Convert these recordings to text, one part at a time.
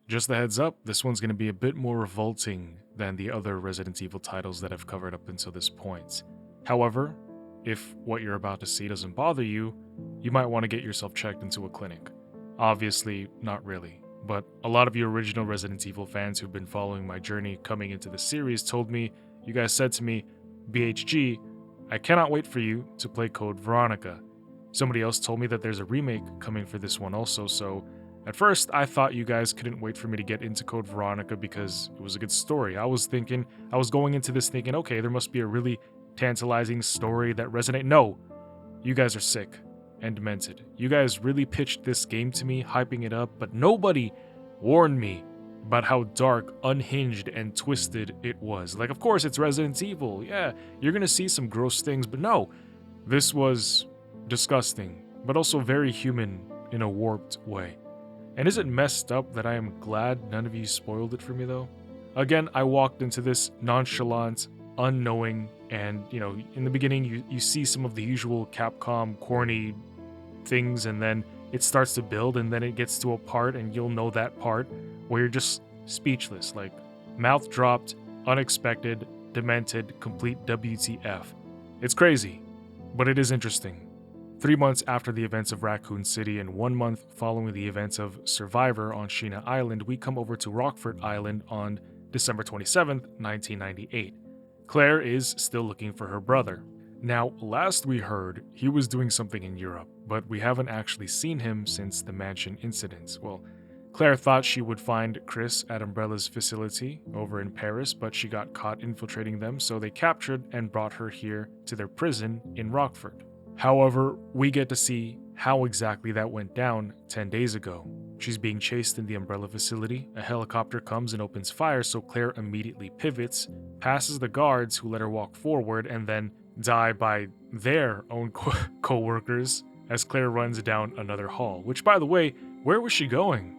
Just a heads up, this one's going to be a bit more revolting than the other Resident Evil titles that I've covered up until this point. However, if what you're about to see doesn't bother you, you might want to get yourself checked into a clinic. Obviously, not really, but a lot of you original Resident Evil fans who've been following my journey coming into the series told me, you guys said to me, BHG, I cannot wait for you to play Code Veronica. Somebody else told me that there's a remake coming for this one also, so at first I thought you guys couldn't wait for me to get into Code Veronica because it was a good story. I was going into this thinking, okay, there must be a really tantalizing story that resonates. No, you guys are sick and demented. You guys really pitched this game to me, hyping it up, but nobody warned me about how dark, unhinged, and twisted it was. Like, of course, it's Resident Evil. Yeah, you're gonna see some gross things, but no, this was disgusting, but also very human in a warped way. And is it messed up that I am glad none of you spoiled it for me, though? Again, I walked into this nonchalant, unknowing, and, in the beginning, you see some of the usual Capcom corny things, and then it starts to build, and then it gets to a part, and you'll know that part, where you're just speechless, like, mouth dropped, unexpected, demented, complete WTF. It's crazy, but it is interesting. 3 months after the events of Raccoon City and 1 month following the events of Survivor on Sheena Island, we come over to Rockfort Island on December 27th, 1998. Claire is still looking for her brother. Now, last we heard, he was doing something in Europe, but we haven't actually seen him since the mansion incident. Well, Claire thought she would find Chris at Umbrella's facility over in Paris, but she got caught infiltrating them, so they captured and brought her here to their prison in Rockfort. However, we get to see how exactly that went down 10 days ago. She's being chased in the Umbrella facility, a helicopter comes and opens fire, so Claire immediately pivots, passes the guards who let her walk forward, and then die by their own co-workers as Claire runs down another hall. Which, by the way, where was she going?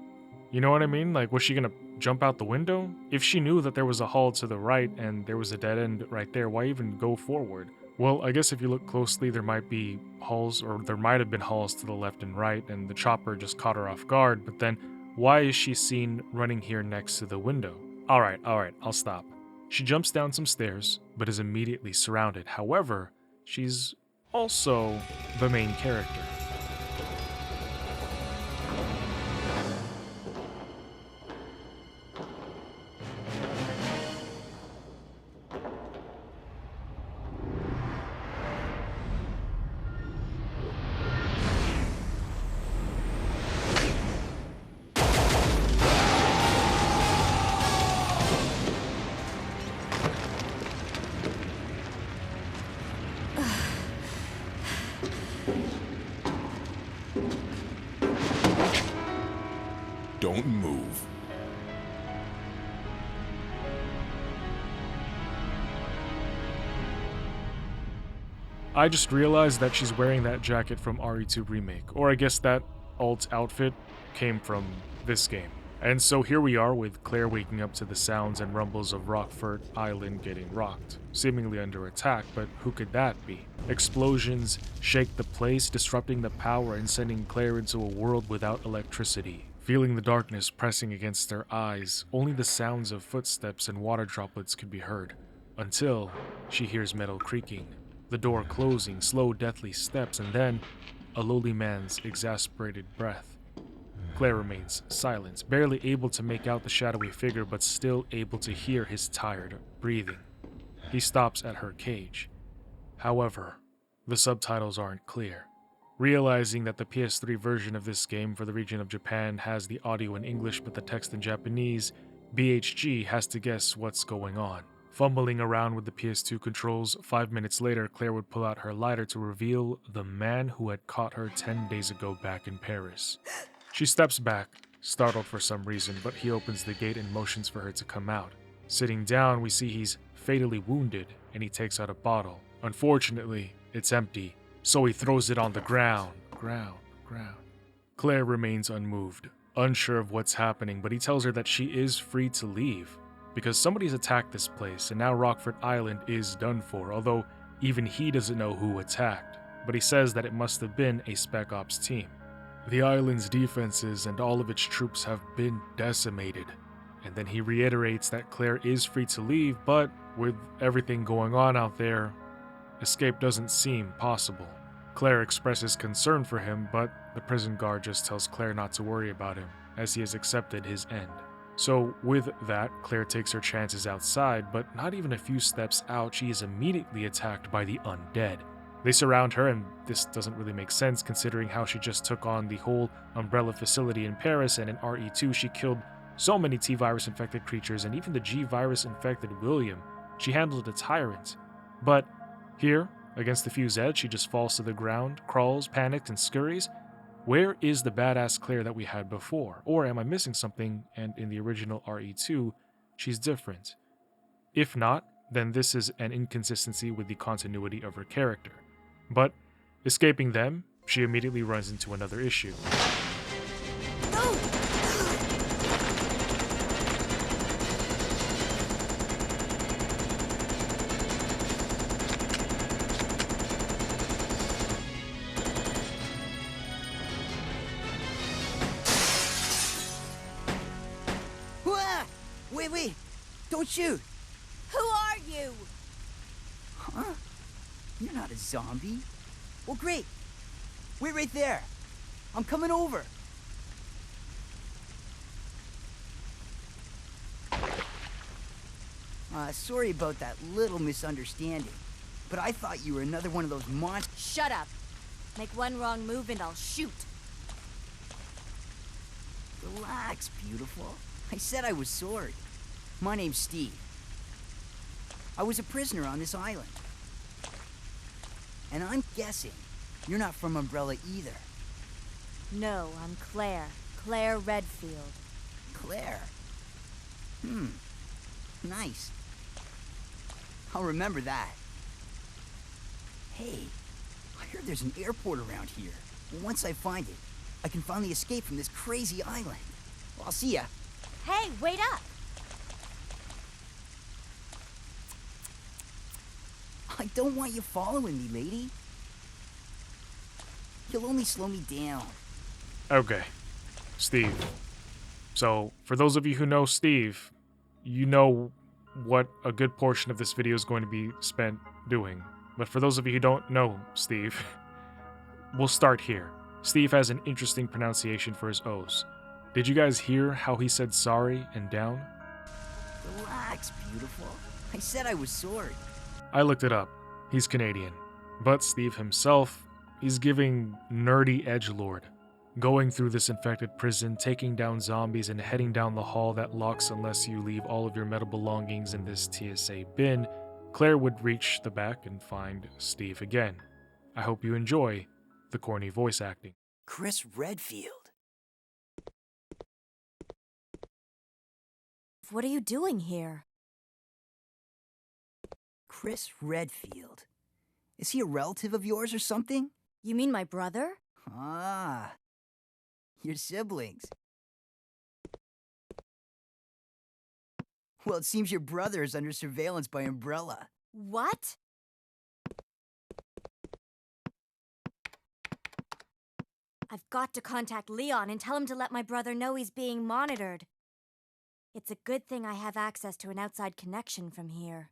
You know what I mean? Like, was she gonna jump out the window? If she knew that there was a hall to the right and there was a dead end right there, why even go forward? Well, I guess if you look closely, there might be halls, or there might have been halls to the left and right, and the chopper just caught her off guard, but then why is she seen running here next to the window? Alright, I'll stop. She jumps down some stairs, but is immediately surrounded. However, she's also the main character. Don't move. I just realized that she's wearing that jacket from RE2 Remake, or I guess that alt outfit came from this game. And so here we are with Claire waking up to the sounds and rumbles of Rockfort Island getting rocked, seemingly under attack, but who could that be? Explosions shake the place, disrupting the power and sending Claire into a world without electricity. Feeling the darkness pressing against her eyes, only the sounds of footsteps and water droplets could be heard, until she hears metal creaking, the door closing, slow deathly steps, and then a lowly man's exasperated breath. Claire remains silent, barely able to make out the shadowy figure, but still able to hear his tired breathing. He stops at her cage. However, the subtitles aren't clear. Realizing that the PS3 version of this game for the region of Japan has the audio in English but the text in Japanese, BHG has to guess what's going on. Fumbling around with the PS2 controls, 5 minutes later, Claire would pull out her lighter to reveal the man who had caught her 10 days ago back in Paris. She steps back, startled for some reason, but he opens the gate and motions for her to come out. Sitting down, we see he's fatally wounded, and he takes out a bottle. Unfortunately, it's empty, so he throws it on the ground. Claire remains unmoved, unsure of what's happening, but he tells her that she is free to leave, because somebody's attacked this place, and now Rockfort Island is done for, although even he doesn't know who attacked, but he says that it must have been a Spec Ops team. The island's defenses and all of its troops have been decimated. And then he reiterates that Claire is free to leave, but with everything going on out there, escape doesn't seem possible. Claire expresses concern for him, but the prison guard just tells Claire not to worry about him, as he has accepted his end. So with that, Claire takes her chances outside, but not even a few steps out, she is immediately attacked by the undead. They surround her, and this doesn't really make sense considering how she just took on the whole Umbrella facility in Paris, and in RE2 she killed so many T-Virus infected creatures, and even the G-Virus infected William. She handled a Tyrant. But here, against the few Zeds, she just falls to the ground, crawls, panics, and scurries. Where is the badass Claire that we had before? Or am I missing something, and in the original RE2, she's different? If not, then this is an inconsistency with the continuity of her character. But, escaping them, she immediately runs into another issue. Wait, don't shoot! Who are you? Huh? You're not a zombie. Well, great. Wait right there. I'm coming over. Sorry about that little misunderstanding, but I thought you were another one of those monsters. Shut up. Make one wrong move and I'll shoot. Relax, beautiful. I said I was sorry. My name's Steve. I was a prisoner on this island. And I'm guessing you're not from Umbrella either. No, I'm Claire. Claire Redfield. Claire? Nice. I'll remember that. Hey, I heard there's an airport around here. Well, once I find it, I can finally escape from this crazy island. Well, I'll see ya. Hey, wait up! I don't want you following me, lady. You'll only slow me down. Okay, Steve. So, for those of you who know Steve, you know what a good portion of this video is going to be spent doing. But for those of you who don't know Steve, we'll start here. Steve has an interesting pronunciation for his O's. Did you guys hear how he said sorry and down? Relax, beautiful. I said I was sorry. I looked it up. He's Canadian. But Steve himself, he's giving nerdy edgelord. Going through this infected prison, taking down zombies, and heading down the hall that locks unless you leave all of your metal belongings in this TSA bin, Claire would reach the back and find Steve again. I hope you enjoy the corny voice acting. Chris Redfield. What are you doing here? Chris Redfield. Is he a relative of yours or something? You mean my brother? Ah, your siblings. Well, it seems your brother is under surveillance by Umbrella. What? I've got to contact Leon and tell him to let my brother know he's being monitored. It's a good thing I have access to an outside connection from here.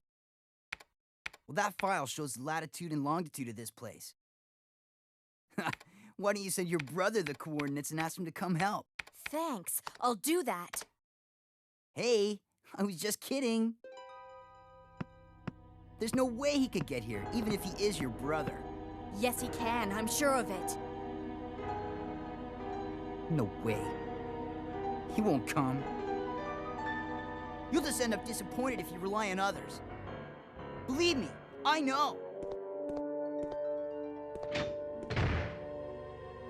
Well, that file shows the latitude and longitude of this place. Why don't you send your brother the coordinates and ask him to come help? Thanks, I'll do that. Hey, I was just kidding. There's no way he could get here, even if he is your brother. Yes, he can, I'm sure of it. No way. He won't come. You'll just end up disappointed if you rely on others. Believe me, I know.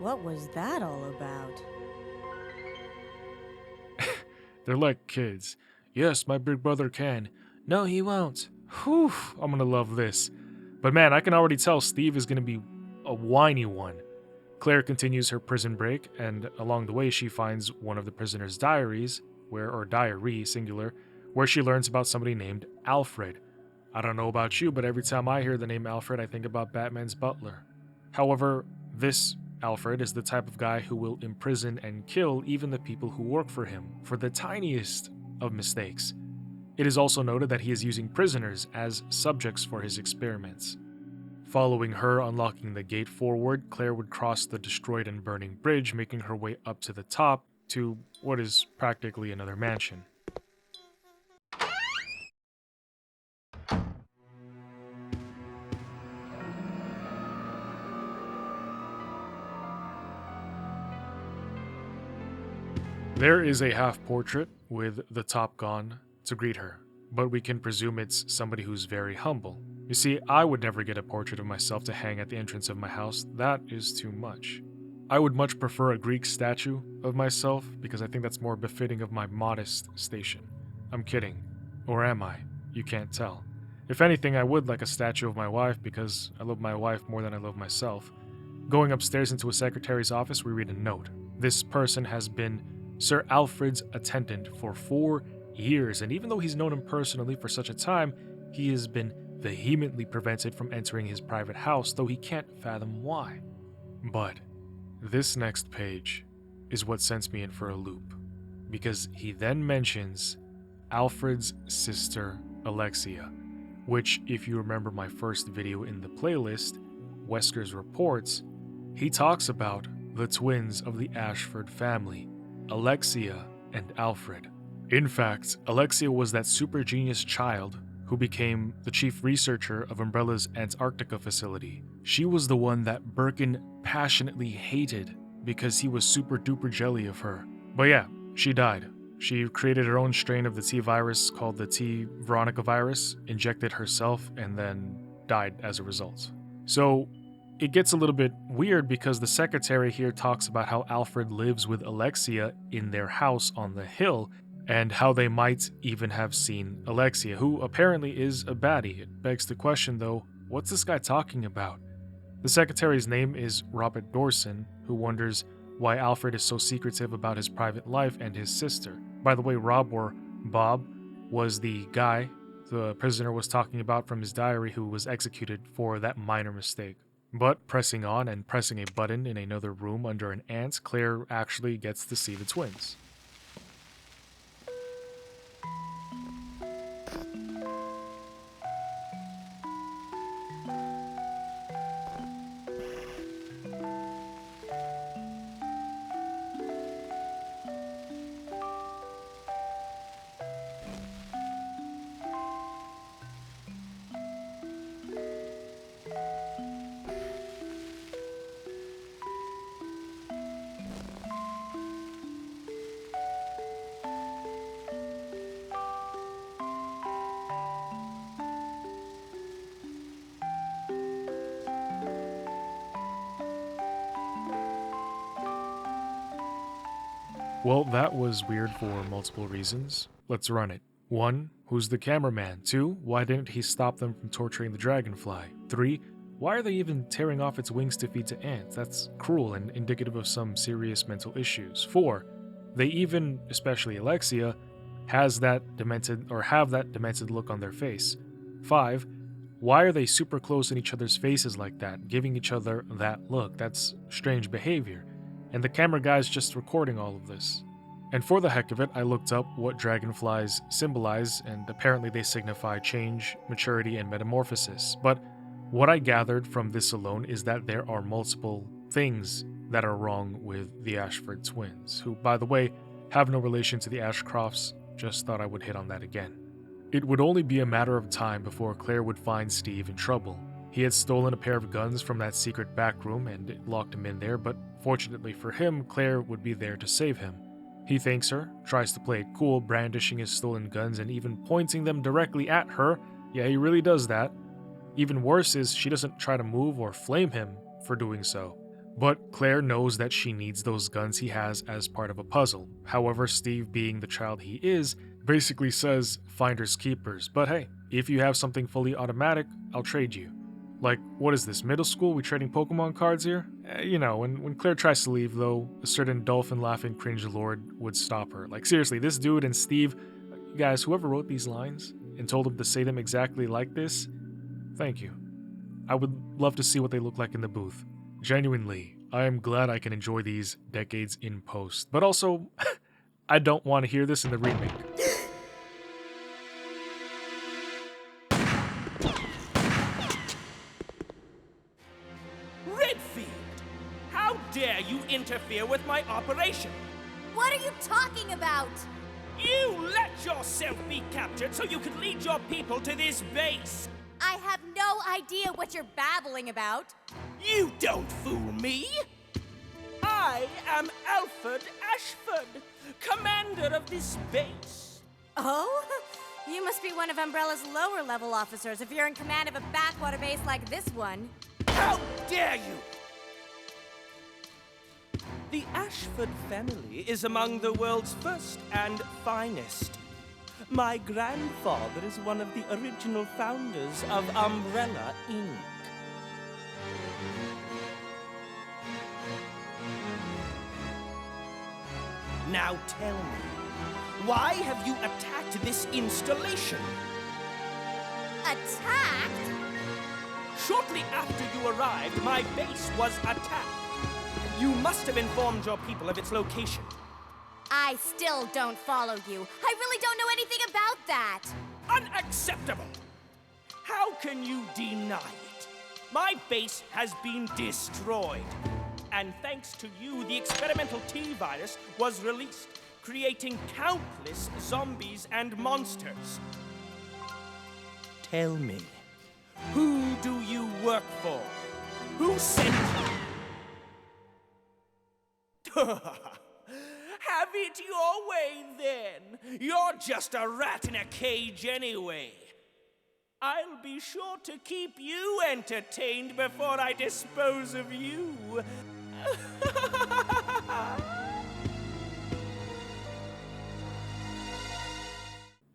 What was that all about? They're like kids. Yes, my big brother can. No, he won't. Whew, I'm gonna love this. But man, I can already tell Steve is gonna be a whiny one. Claire continues her prison break, and along the way she finds one of the prisoner's diaries, or diary, singular, where she learns about somebody named Alfred. I don't know about you, but every time I hear the name Alfred, I think about Batman's butler. However, this Alfred is the type of guy who will imprison and kill even the people who work for him for the tiniest of mistakes. It is also noted that he is using prisoners as subjects for his experiments. Following her unlocking the gate forward, Claire would cross the destroyed and burning bridge, making her way up to the top to what is practically another mansion. There is a half-portrait with the top gone to greet her, but we can presume it's somebody who's very humble. You see, I would never get a portrait of myself to hang at the entrance of my house. That is too much. I would much prefer a Greek statue of myself because I think that's more befitting of my modest station. I'm kidding. Or am I? You can't tell. If anything, I would like a statue of my wife because I love my wife more than I love myself. Going upstairs into a secretary's office, we read a note. This person has been Sir Alfred's attendant for 4 years, and even though he's known him personally for such a time, he has been vehemently prevented from entering his private house, though he can't fathom why. But this next page is what sends me in for a loop, because he then mentions Alfred's sister, Alexia, which, if you remember my first video in the playlist, Wesker's Reports, he talks about the twins of the Ashford family, Alexia and Alfred. In fact, Alexia was that super genius child who became the chief researcher of Umbrella's Antarctica facility. She was the one that Birkin passionately hated because he was super duper jelly of her. But yeah, she died. She created her own strain of the T-virus called the T-Veronica Virus, injected herself, and then died as a result. So it gets a little bit weird because the secretary here talks about how Alfred lives with Alexia in their house on the hill, and how they might even have seen Alexia, who apparently is a baddie. It begs the question, though, what's this guy talking about? The secretary's name is Robert Dorson, who wonders why Alfred is so secretive about his private life and his sister. By the way, Rob, or Bob, was the guy the prisoner was talking about from his diary who was executed for that minor mistake. But pressing on and pressing a button in another room under an ant, Claire actually gets to see the twins. Well, that was weird for multiple reasons. Let's run it. 1. Who's the cameraman? 2. Why didn't he stop them from torturing the dragonfly? 3. Why are they even tearing off its wings to feed to ants? That's cruel and indicative of some serious mental issues. 4. They even, especially Alexia, have that demented look on their face. 5. Why are they super close in each other's faces like that, giving each other that look? That's strange behavior. And the camera guy's just recording all of this. And for the heck of it, I looked up what dragonflies symbolize, and apparently they signify change, maturity, and metamorphosis. But what I gathered from this alone is that there are multiple things that are wrong with the Ashford twins, who, by the way, have no relation to the Ashcrofts. Just thought I would hit on that again. It would only be a matter of time before Claire would find Steve in trouble. He had stolen a pair of guns from that secret back room and it locked him in there, but fortunately for him, Claire would be there to save him. He thanks her, tries to play it cool, brandishing his stolen guns and even pointing them directly at her. Yeah, he really does that. Even worse is she doesn't try to move or flame him for doing so. But Claire knows that she needs those guns he has as part of a puzzle. However, Steve, being the child he is, basically says finders keepers. But hey, if you have something fully automatic, I'll trade you. Like, what is this, middle school? We trading Pokemon cards here? You know, when Claire tries to leave, though, a certain dolphin-laughing Cringelord would stop her. Like, seriously, this dude and Steve, guys, whoever wrote these lines and told him to say them exactly like this, thank you. I would love to see what they look like in the booth. Genuinely, I am glad I can enjoy these decades in post. But also, I don't want to hear this in the remake. Redfield! How dare you interfere with my operation? What are you talking about? You let yourself be captured so you could lead your people to this base! I have no idea what you're babbling about. You don't fool me! I am Ashford Ashford, commander of this base. Oh? You must be one of Umbrella's lower level officers if you're in command of a backwater base like this one. How dare you! The Ashford family is among the world's first and finest. My grandfather is one of the original founders of Umbrella, Inc. Now tell me, why have you attacked this installation? Attacked? Shortly after you arrived, my base was attacked. You must have informed your people of its location. I still don't follow you. I really don't know anything about that. Unacceptable! How can you deny it? My base has been destroyed. And thanks to you, the experimental T-Virus was released, creating countless zombies and monsters. Tell me, who do you work for? Who sent you? Have it your way, then. You're just a rat in a cage anyway. I'll be sure to keep you entertained before I dispose of you.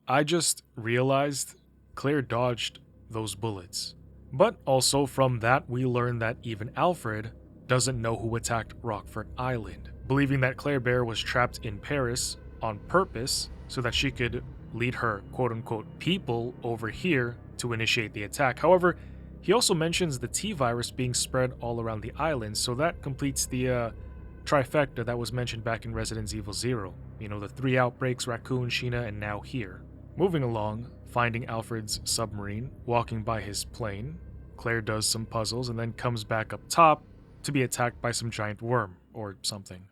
I just realized Claire dodged those bullets. But also from that, we learn that even Alfred doesn't know who attacked Rockfort Island, believing that Claire Bear was trapped in Paris on purpose so that she could lead her quote-unquote people over here to initiate the attack. However, he also mentions the T-Virus being spread all around the island, so that completes the trifecta that was mentioned back in Resident Evil 0. You know, the 3 outbreaks, Raccoon, Sheena, and now here. Moving along, finding Alfred's submarine, walking by his plane, Claire does some puzzles and then comes back up top to be attacked by some giant worm or something.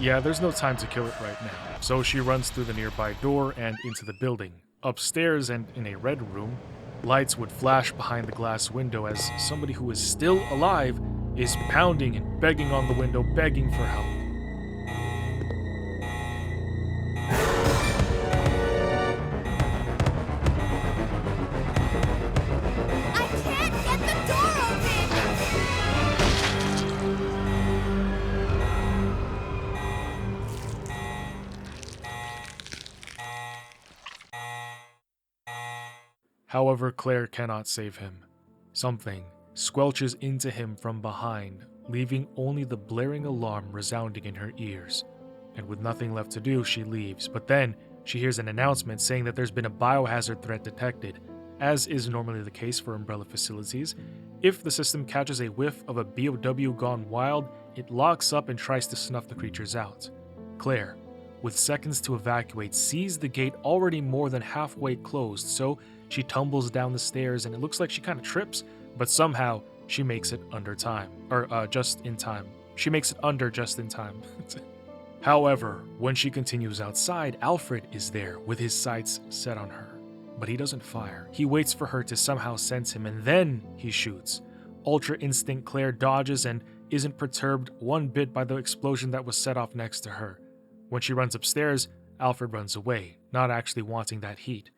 Yeah, there's no time to kill it right now, so she runs through the nearby door and into the building. Upstairs and in a red room, lights would flash behind the glass window as somebody who is still alive is pounding and begging on the window, begging for help. I can't get the door However, Claire cannot save him. Something squelches into him from behind, leaving only the blaring alarm resounding in her ears. And with nothing left to do, she leaves. But then, she hears an announcement saying that there's been a biohazard threat detected. As is normally the case for Umbrella facilities, if the system catches a whiff of a BOW gone wild, it locks up and tries to snuff the creatures out. Claire, with seconds to evacuate, sees the gate already more than halfway closed, so she tumbles down the stairs and it looks like she kind of trips, but somehow she makes it under time. Just in time. She makes it under just in time. However, when she continues outside, Alfred is there with his sights set on her. But he doesn't fire. He waits for her to somehow sense him and then he shoots. Ultra Instinct Claire dodges and isn't perturbed one bit by the explosion that was set off next to her. When she runs upstairs, Alfred runs away, not actually wanting that heat.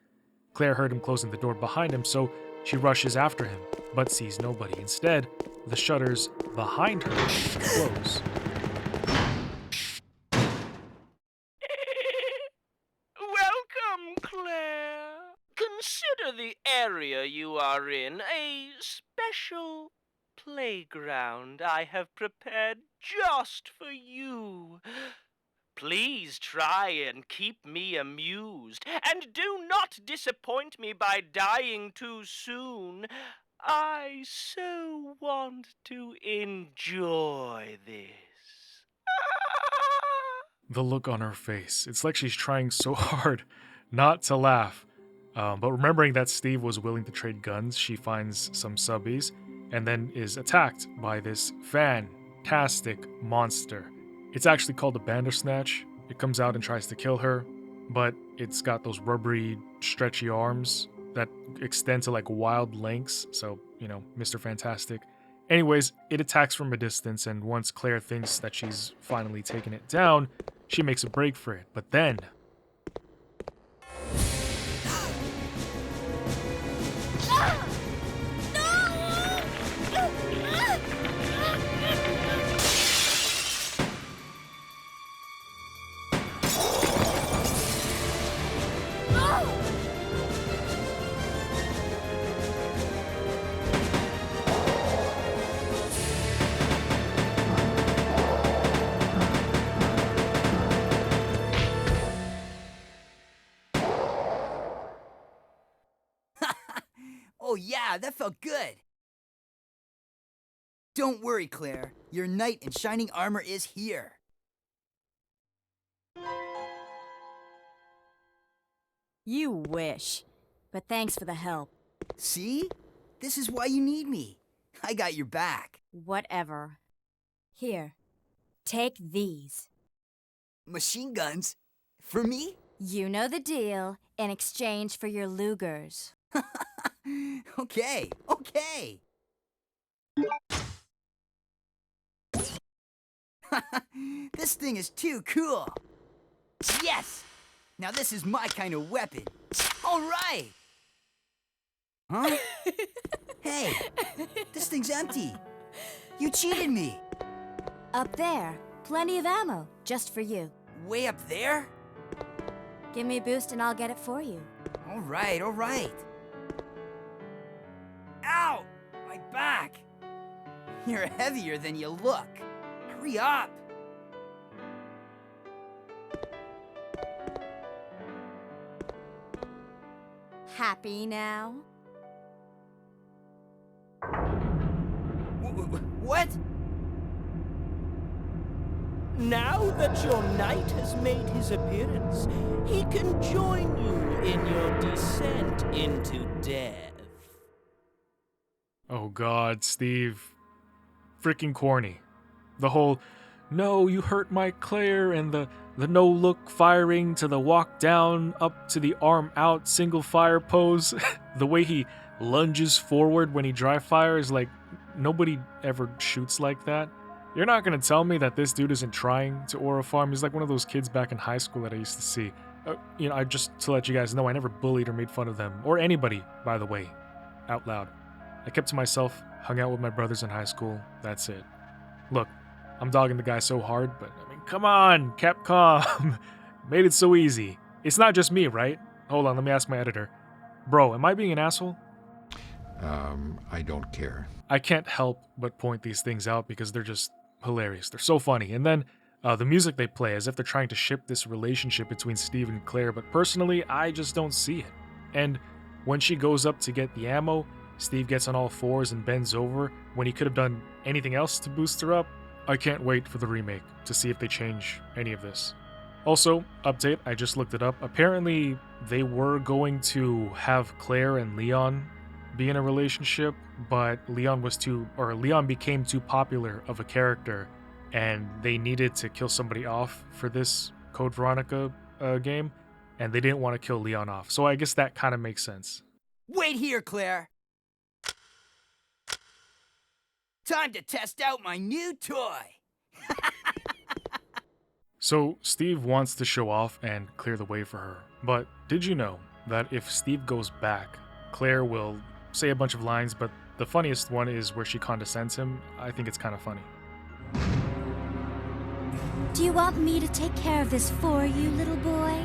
Claire heard him closing the door behind him, so she rushes after him, but sees nobody. Instead, the shutters behind her close. Welcome, Claire. Consider the area you are in a special playground I have prepared just for you. Please try and keep me amused, and do not disappoint me by dying too soon. I so want to enjoy this. The look on her face. It's like she's trying so hard not to laugh. But remembering that Steve was willing to trade guns, she finds some subbies and then is attacked by this fantastic monster. It's actually called a Bandersnatch. It comes out and tries to kill her, but it's got those rubbery, stretchy arms that extend to like wild lengths. So, Mr. Fantastic. Anyways, it attacks from a distance, and once Claire thinks that she's finally taken it down, she makes a break for it. But then... Oh yeah, that felt good. Don't worry, Claire. Your knight in shining armor is here. You wish. But thanks for the help. See? This is why you need me. I got your back. Whatever. Here, take these. Machine guns? For me? You know the deal, in exchange for your Lugers. Okay. This thing is too cool. Yes! Now this is my kind of weapon. All right! Huh? Hey, this thing's empty. You cheated me. Up there, plenty of ammo, just for you. Way up there? Give me a boost and I'll get it for you. All right. Ow! My back! You're heavier than you look. Hurry up! Happy now? What? Now that your knight has made his appearance, he can join you in your descent into death. Oh god, Steve. Freaking corny. The whole, no, you hurt my Claire, and the no-look firing to the walk down up to the arm out single fire pose. The way he lunges forward when he dry fires, like, nobody ever shoots like that. You're not gonna tell me that this dude isn't trying to aura farm. He's like one of those kids back in high school that I used to see. I just to let you guys know, I never bullied or made fun of them, or anybody, by the way, out loud. I kept to myself, hung out with my brothers in high school, that's it. Look, I'm dogging the guy so hard, but I mean, come on, Capcom. Made it so easy. It's not just me, right? Hold on, let me ask my editor. Bro, am I being an asshole? I don't care. I can't help but point these things out because they're just hilarious. They're so funny. And then the music they play, as if they're trying to ship this relationship between Steve and Claire, but personally, I just don't see it. And when she goes up to get the ammo, Steve gets on all fours and bends over when he could have done anything else to boost her up. I can't wait for the remake to see if they change any of this. Also, update, I just looked it up. Apparently, they were going to have Claire and Leon be in a relationship, but Leon became too popular of a character, and they needed to kill somebody off for this Code Veronica game, and they didn't want to kill Leon off. So I guess that kind of makes sense. Wait here, Claire. Time to test out my new toy. So Steve wants to show off and clear the way for her. But did you know that if Steve goes back, Claire will say a bunch of lines, but the funniest one is where she condescends him. I think it's kind of funny. Do you want me to take care of this for you, little boy?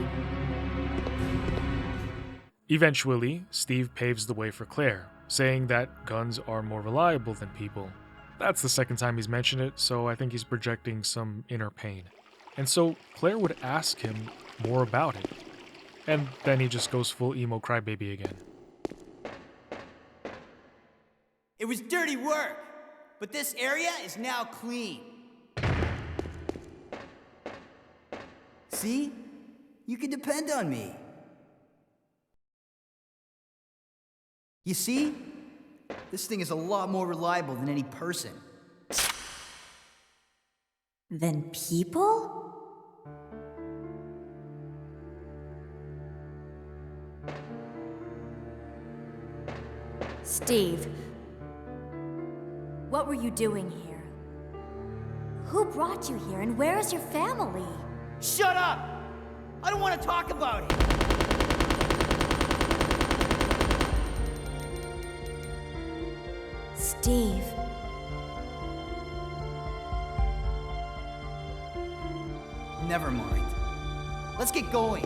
Eventually, Steve paves the way for Claire, saying that guns are more reliable than people. That's the second time he's mentioned it, so I think he's projecting some inner pain. And so Claire would ask him more about it. And then he just goes full emo crybaby again. It was dirty work, but this area is now clean. See? You can depend on me. You see? This thing is a lot more reliable than any person. Than people? Steve, what were you doing here? Who brought you here, and where is your family? Shut up! I don't want to talk about it! Steve. Never mind. Let's get going.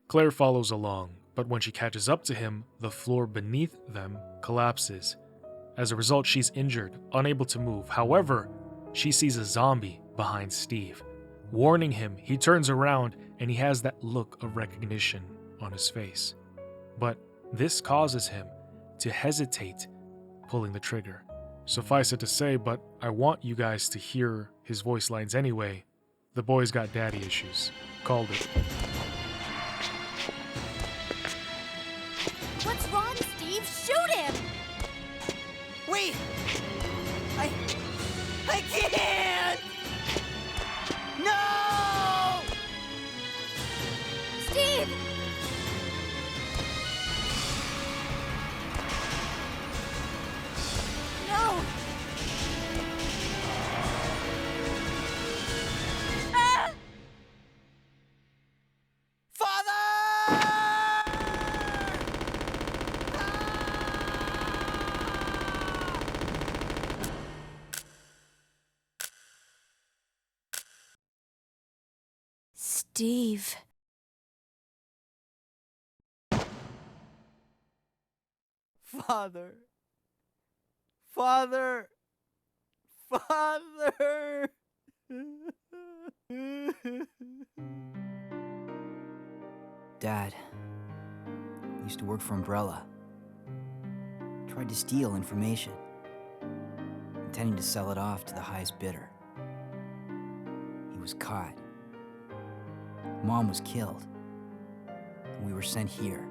Claire follows along, but when she catches up to him, the floor beneath them collapses. As a result, she's injured, unable to move. However, she sees a zombie behind Steve. Warning him, he turns around and he has that look of recognition on his face. But this causes him to hesitate pulling the trigger. Suffice it to say, but I want you guys to hear his voice lines anyway. The boy's got daddy issues. Called it. What's wrong, Steve? Shoot him! Wait! I can't! No! Steve! No! Ah! Father! Steve. Father. Father. Father. Dad used to work for Umbrella. Tried to steal information, intending to sell it off to the highest bidder. He was caught. Mom was killed, and we were sent here.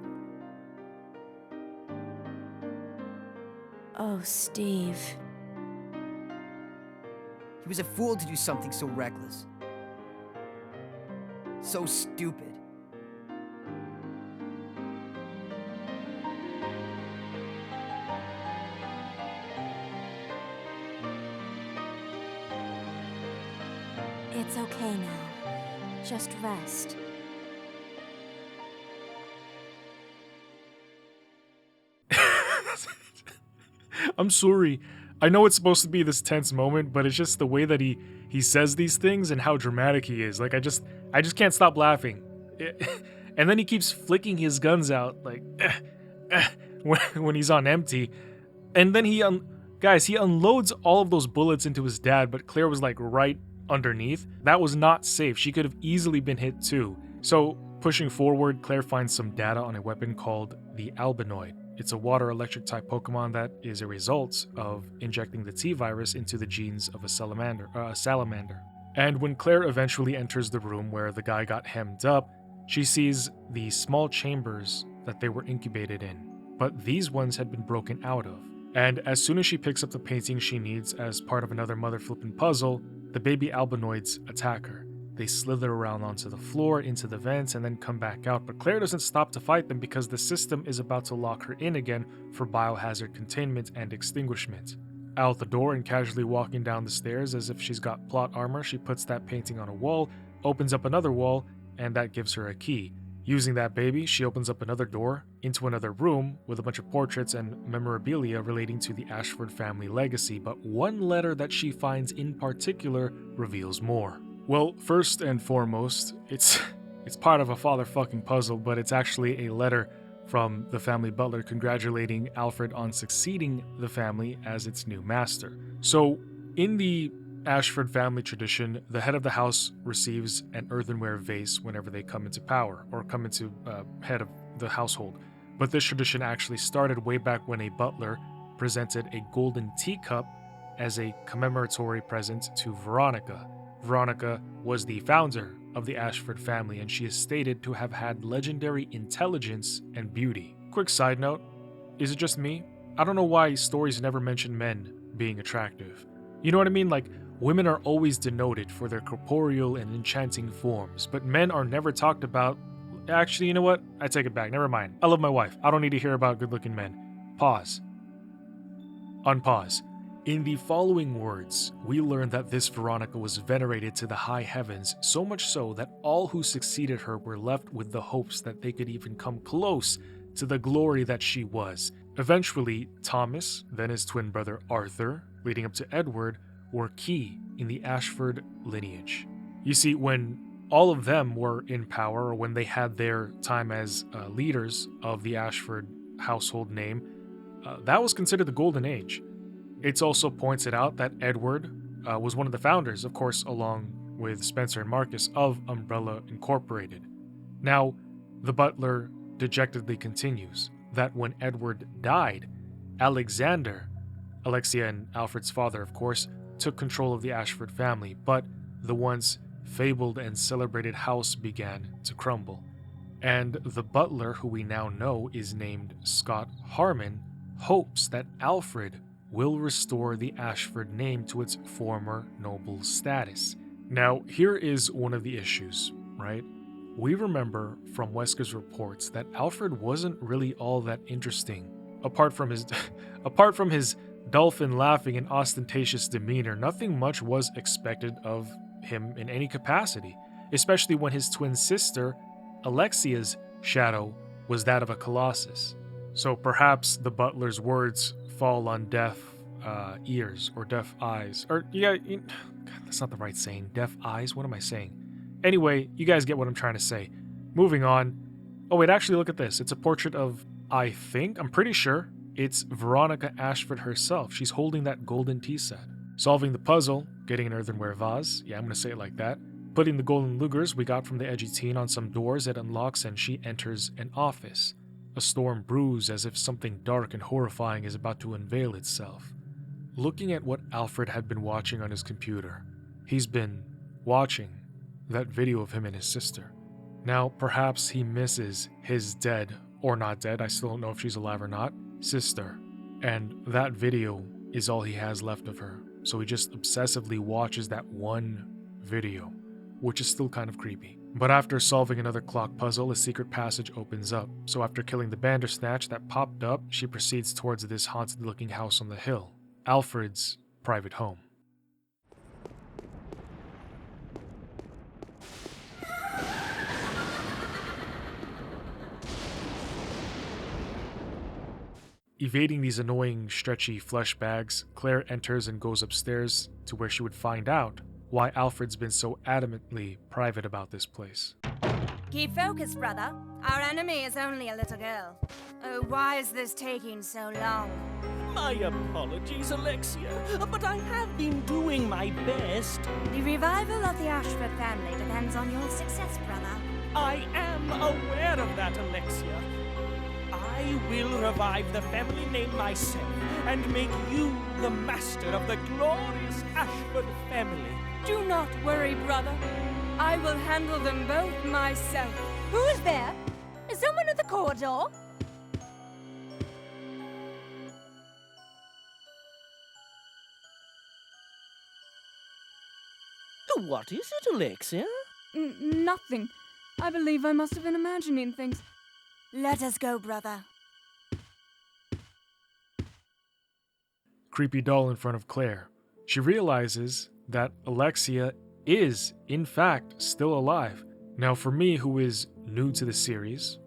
Oh, Steve. He was a fool to do something so reckless. So stupid. It's okay now. Just rest. I'm sorry. I know it's supposed to be this tense moment, but it's just the way that he says these things and how dramatic he is. Like I just can't stop laughing. And then he keeps flicking his guns out like when he's on empty. And then he unloads all of those bullets into his dad, but Claire was like right underneath. That was not safe. She could have easily been hit too. So pushing forward, Claire finds some data on a weapon called the Albinoid. It's a water electric type Pokemon that is a result of injecting the T-Virus into the genes of a salamander. And when Claire eventually enters the room where the guy got hemmed up, she sees the small chambers that they were incubated in, but these ones had been broken out of. And as soon as she picks up the painting she needs as part of another mother flippin' puzzle, the baby albinoids attack her. They slither around onto the floor, into the vents, and then come back out, but Claire doesn't stop to fight them because the system is about to lock her in again for biohazard containment and extinguishment. Out the door and casually walking down the stairs as if she's got plot armor, she puts that painting on a wall, opens up another wall, and that gives her a key. Using that baby, she opens up another door into another room with a bunch of portraits and memorabilia relating to the Ashford family legacy, but one letter that she finds in particular reveals more. Well, first and foremost, it's part of a father-fucking puzzle, but it's actually a letter from the family butler congratulating Alfred on succeeding the family as its new master. So, in the Ashford family tradition, the head of the house receives an earthenware vase whenever they come into power, or come into head of the household. But this tradition actually started way back when a butler presented a golden teacup as a commemoratory present to Veronica. Veronica was the founder of the Ashford family, and she is stated to have had legendary intelligence and beauty. Quick side note, is it just me? I don't know why stories never mention men being attractive. You know what I mean? Like, women are always denoted for their corporeal and enchanting forms, but men are never talked about. Actually, you know what? I take it back. Never mind. I love my wife. I don't need to hear about good-looking men. Pause. Unpause. In the following words, we learn that this Veronica was venerated to the high heavens, so much so that all who succeeded her were left with the hopes that they could even come close to the glory that she was. Eventually, Thomas, then his twin brother Arthur, leading up to Edward, were key in the Ashford lineage. You see, when all of them were in power, or when they had their time as leaders of the Ashford household name, that was considered the Golden Age. It's also pointed out that Edward was one of the founders, of course, along with Spencer and Marcus, of Umbrella Incorporated. Now, the butler dejectedly continues that when Edward died, Alexander, Alexia and Alfred's father, of course, took control of the Ashford family, but the once fabled and celebrated house began to crumble. And the butler, who we now know is named Scott Harmon, hopes that Alfred will restore the Ashford name to its former noble status. Now, here is one of the issues, right? We remember from Wesker's reports that Alfred wasn't really all that interesting. Apart from his dolphin laughing and ostentatious demeanor, nothing much was expected of him in any capacity, especially when his twin sister, Alexia's shadow, was that of a colossus. So perhaps the butler's words fall on deaf ears or deaf eyes. Or, yeah, God, that's not the right saying. Deaf eyes? What am I saying? Anyway, you guys get what I'm trying to say. Moving on. Oh, wait, actually, look at this. It's a portrait of, I'm pretty sure, it's Veronica Ashford herself. She's holding that golden tea set. Solving the puzzle, getting an earthenware vase. Yeah, I'm going to say it like that. Putting the golden lugers we got from the edgy teen on some doors, it unlocks and she enters an office. A storm brews as if something dark and horrifying is about to unveil itself. Looking at what Alfred had been watching on his computer, he's been watching that video of him and his sister. Now, perhaps he misses his dead, or not dead, I still don't know if she's alive or not, sister. And that video is all he has left of her. So he just obsessively watches that one video, which is still kind of creepy. But after solving another clock puzzle, a secret passage opens up. So after killing the Bandersnatch that popped up, she proceeds towards this haunted-looking house on the hill, Alfred's private home. Evading these annoying, stretchy flesh bags, Claire enters and goes upstairs to where she would find out why Alfred's been so adamantly private about this place. Keep focused, brother. Our enemy is only a little girl. Oh, why is this taking so long? My apologies, Alexia, but I have been doing my best. The revival of the Ashford family depends on your success, brother. I am aware of that, Alexia. I will revive the family name myself and make you the master of the glorious Ashford family. Do not worry, brother. I will handle them both myself. Who is there? Is someone at the corridor? What is it, Alexia? Nothing. I believe I must have been imagining things. Let us go, brother. Creepy doll in front of Claire. She realizes that Alexia is, in fact, still alive. Now, for me, who is new to the series,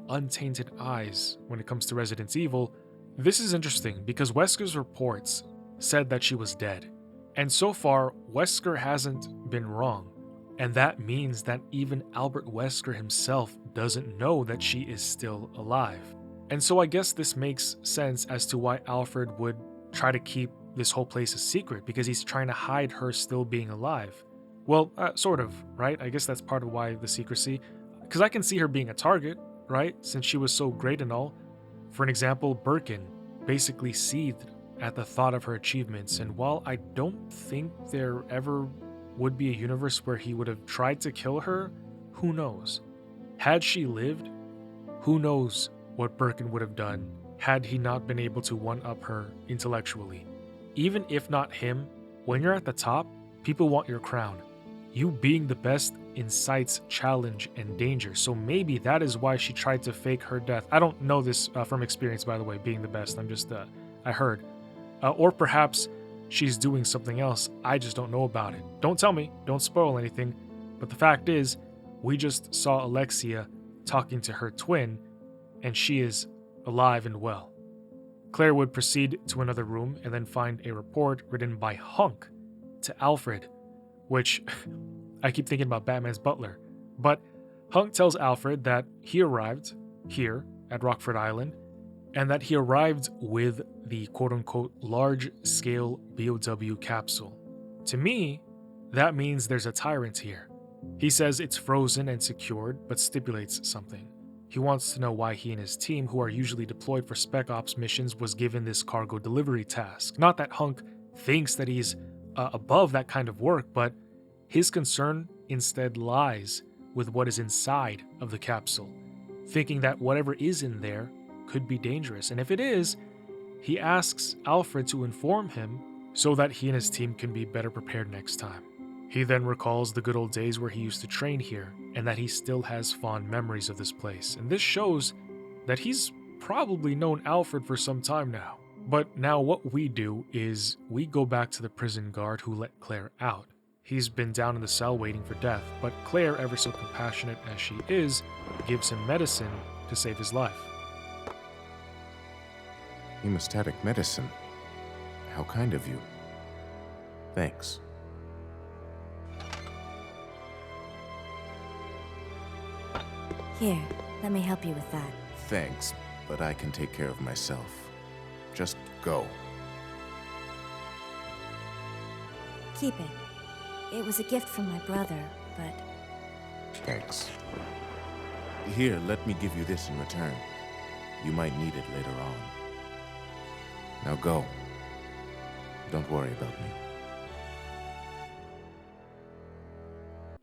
untainted eyes when it comes to Resident Evil, this is interesting because Wesker's reports said that she was dead. And so far, Wesker hasn't been wrong. And that means that even Albert Wesker himself doesn't know that she is still alive. And so I guess this makes sense as to why Alfred would try to keep this whole place a secret, because he's trying to hide her still being alive. Well, sort of, right? I guess that's part of why the secrecy. Because I can see her being a target, right? Since she was so great and all. For an example, Birkin basically seethed at the thought of her achievements, and while I don't think there ever would be a universe where he would have tried to kill her, who knows? Had she lived, who knows what Birkin would have done had he not been able to one-up her intellectually. Even if not him, when you're at the top, people want your crown. You being the best incites challenge and danger, so maybe that is why she tried to fake her death. I don't know this from experience, by the way, being the best. I'm just, I heard. Or perhaps she's doing something else. I just don't know about it. Don't tell me. Don't spoil anything. But the fact is, we just saw Alexia talking to her twin, and she is alive and well. Claire would proceed to another room and then find a report written by Hunk to Alfred, which I keep thinking about Batman's butler. But Hunk tells Alfred that he arrived here at Rockfort Island, and that he arrived with the quote-unquote large-scale BOW capsule. To me, that means there's a Tyrant here. He says it's frozen and secured, but stipulates something. He wants to know why he and his team, who are usually deployed for Spec Ops missions, was given this cargo delivery task. Not that Hunk thinks that he's above that kind of work, but his concern instead lies with what is inside of the capsule, thinking that whatever is in there could be dangerous. And if it is, he asks Alfred to inform him so that he and his team can be better prepared next time. He then recalls the good old days where he used to train here, and that he still has fond memories of this place. And this shows that he's probably known Alfred for some time now. But now what we do is we go back to the prison guard who let Claire out. He's been down in the cell waiting for death, but Claire, ever so compassionate as she is, gives him medicine to save his life. Hemostatic medicine? How kind of you. Thanks. Here, let me help you with that. Thanks, but I can take care of myself. Just go. Keep it. It was a gift from my brother, but... Thanks. Here, let me give you this in return. You might need it later on. Now go. Don't worry about me.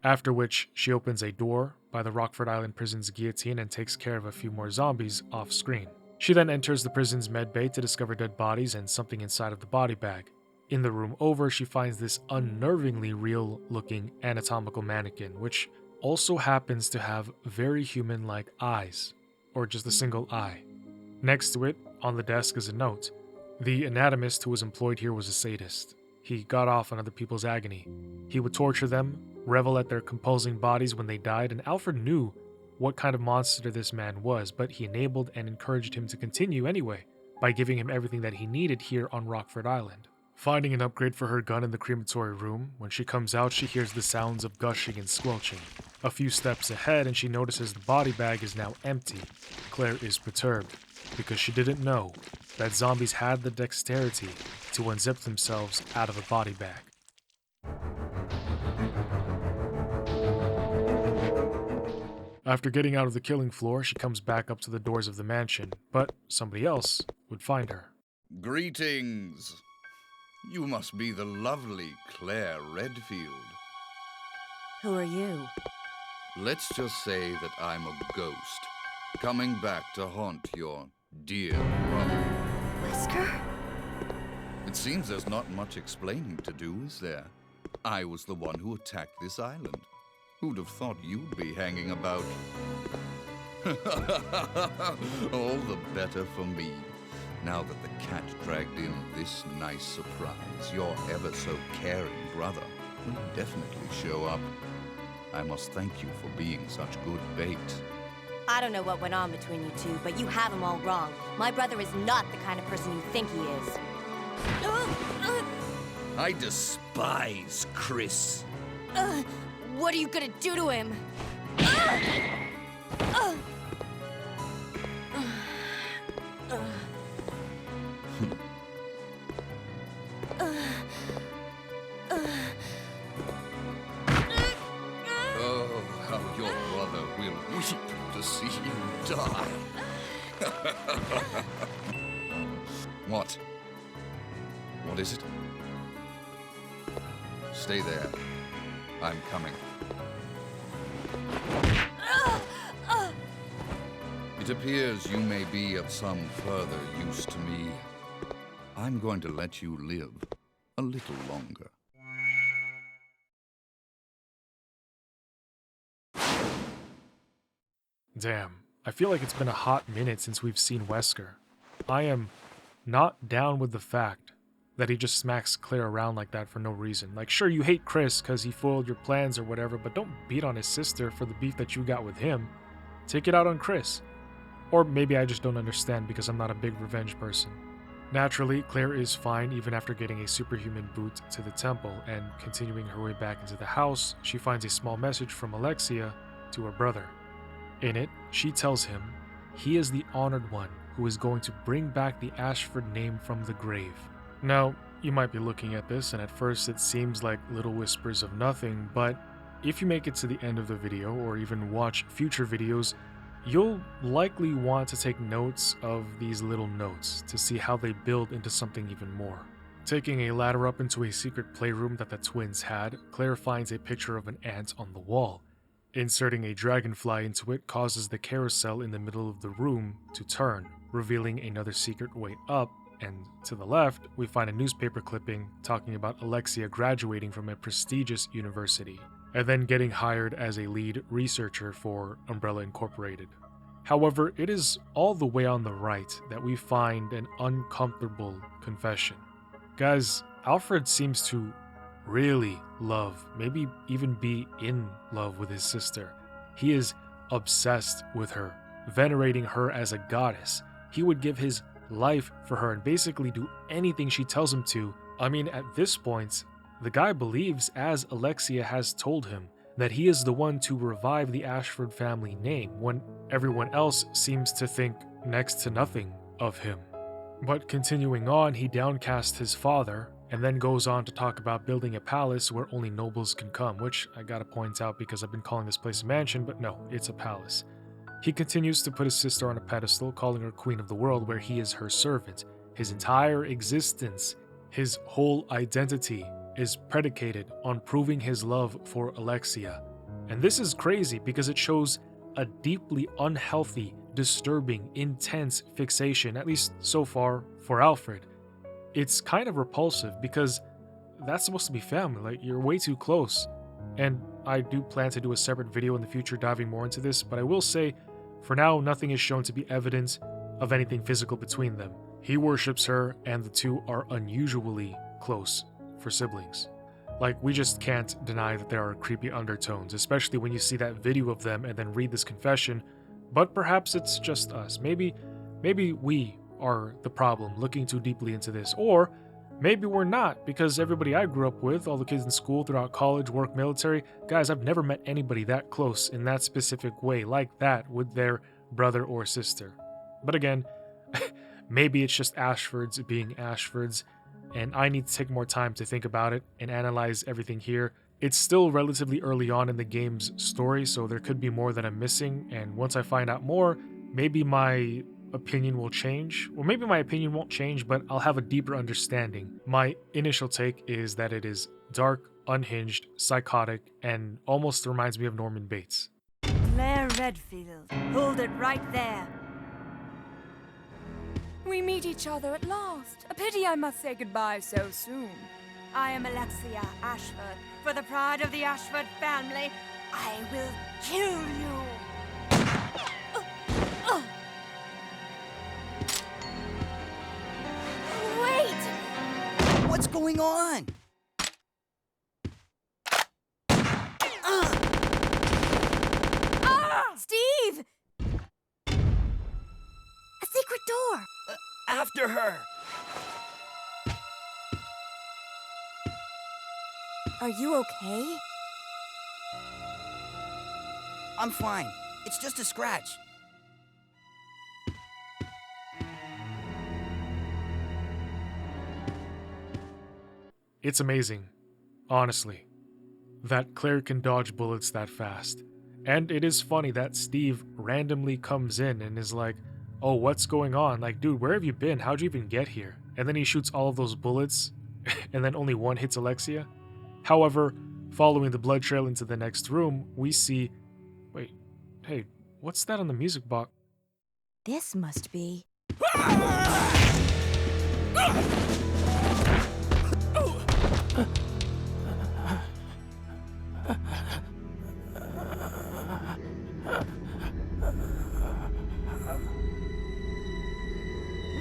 After which, she opens a door by the Rockfort Island prison's guillotine and takes care of a few more zombies off-screen. She then enters the prison's medbay to discover dead bodies and something inside of the body bag. In the room over, she finds this unnervingly real-looking anatomical mannequin, which also happens to have very human-like eyes, or just a single eye. Next to it, on the desk, is a note. The anatomist who was employed here was a sadist. He got off on other people's agony. He would torture them, revel at their composing bodies when they died, and Alfred knew what kind of monster this man was, but he enabled and encouraged him to continue anyway, by giving him everything that he needed here on Rockfort Island. Finding an upgrade for her gun in the crematory room, when she comes out she hears the sounds of gushing and squelching. A few steps ahead and she notices the body bag is now empty. Claire is perturbed, because she didn't know that zombies had the dexterity to unzip themselves out of a body bag. After getting out of the killing floor, she comes back up to the doors of the mansion, but somebody else would find her. Greetings. You must be the lovely Claire Redfield. Who are you? Let's just say that I'm a ghost, coming back to haunt your dear brother. Wesker? It seems there's not much explaining to do, is there? I was the one who attacked this island. Who'd have thought you'd be hanging about? All the better for me. Now that the cat dragged in this nice surprise, your ever so caring brother will definitely show up. I must thank you for being such good bait. I don't know what went on between you two, but you have him all wrong. My brother is not the kind of person you think he is. I despise Chris. What are you gonna do to him? Oh, how your brother will weep to see you die. What? What is it? Stay there. I'm coming. It appears you may be of some further use to me. I'm going to let you live a little longer. Damn, I feel like it's been a hot minute since we've seen Wesker. I am not down with the fact that he just smacks Claire around like that for no reason. Like, sure, you hate Chris because he foiled your plans or whatever, but don't beat on his sister for the beef that you got with him. Take it out on Chris. Or maybe I just don't understand because I'm not a big revenge person. Naturally, Claire is fine even after getting a superhuman boot to the temple, and continuing her way back into the house, she finds a small message from Alexia to her brother. In it, she tells him he is the honored one who is going to bring back the Ashford name from the grave. Now, you might be looking at this, and at first it seems like little whispers of nothing, but if you make it to the end of the video, or even watch future videos, you'll likely want to take notes of these little notes to see how they build into something even more. Taking a ladder up into a secret playroom that the twins had, Claire finds a picture of an ant on the wall. Inserting a dragonfly into it causes the carousel in the middle of the room to turn, revealing another secret way up, and to the left, we find a newspaper clipping talking about Alexia graduating from a prestigious university, and then getting hired as a lead researcher for Umbrella Incorporated. However, it is all the way on the right that we find an uncomfortable confession. Guys, Alfred seems to really love, maybe even be in love with his sister. He is obsessed with her, venerating her as a goddess. He would give his life for her and basically do anything she tells him to. I mean, at this point, the guy believes, as Alexia has told him, that he is the one to revive the Ashford family name when everyone else seems to think next to nothing of him. But continuing on, he downcasts his father and then goes on to talk about building a palace where only nobles can come, which I gotta point out because I've been calling this place a mansion, but no, it's a palace. He continues to put his sister on a pedestal, calling her queen of the world where he is her servant. His entire existence, his whole identity, is predicated on proving his love for Alexia. And this is crazy because it shows a deeply unhealthy, disturbing, intense fixation, at least so far, for Alfred. It's kind of repulsive because that's supposed to be family, like you're way too close. And I do plan to do a separate video in the future diving more into this, but I will say, for now, nothing is shown to be evidence of anything physical between them. He worships her, and the two are unusually close for siblings. Like, we just can't deny that there are creepy undertones, especially when you see that video of them and then read this confession, but perhaps it's just us. Maybe we are the problem looking too deeply into this, or maybe we're not, because everybody I grew up with, all the kids in school, throughout college, work, military, guys, I've never met anybody that close in that specific way, like that, with their brother or sister. But again, maybe it's just Ashfords being Ashfords, and I need to take more time to think about it and analyze everything here. It's still relatively early on in the game's story, so there could be more that I'm missing, and once I find out more, maybe my opinion will change, or maybe my opinion won't change, but I'll have a deeper understanding. My initial take is that it is dark, unhinged, psychotic, and almost reminds me of Norman Bates. Claire Redfield, hold it right there. We meet each other at last. A pity I must say goodbye so soon. I am Alexia Ashford. For the pride of the Ashford family, I will kill you. Wait! What's going on? door! After her! Are you okay? I'm fine. It's just a scratch. It's amazing, honestly, that Claire can dodge bullets that fast. And it is funny that Steve randomly comes in and is like, oh, what's going on? Like, dude, where have you been? How'd you even get here? And then he shoots all of those bullets, and then only one hits Alexia. However, following the blood trail into the next room, we see... Wait, hey, what's that on the music box? This must be...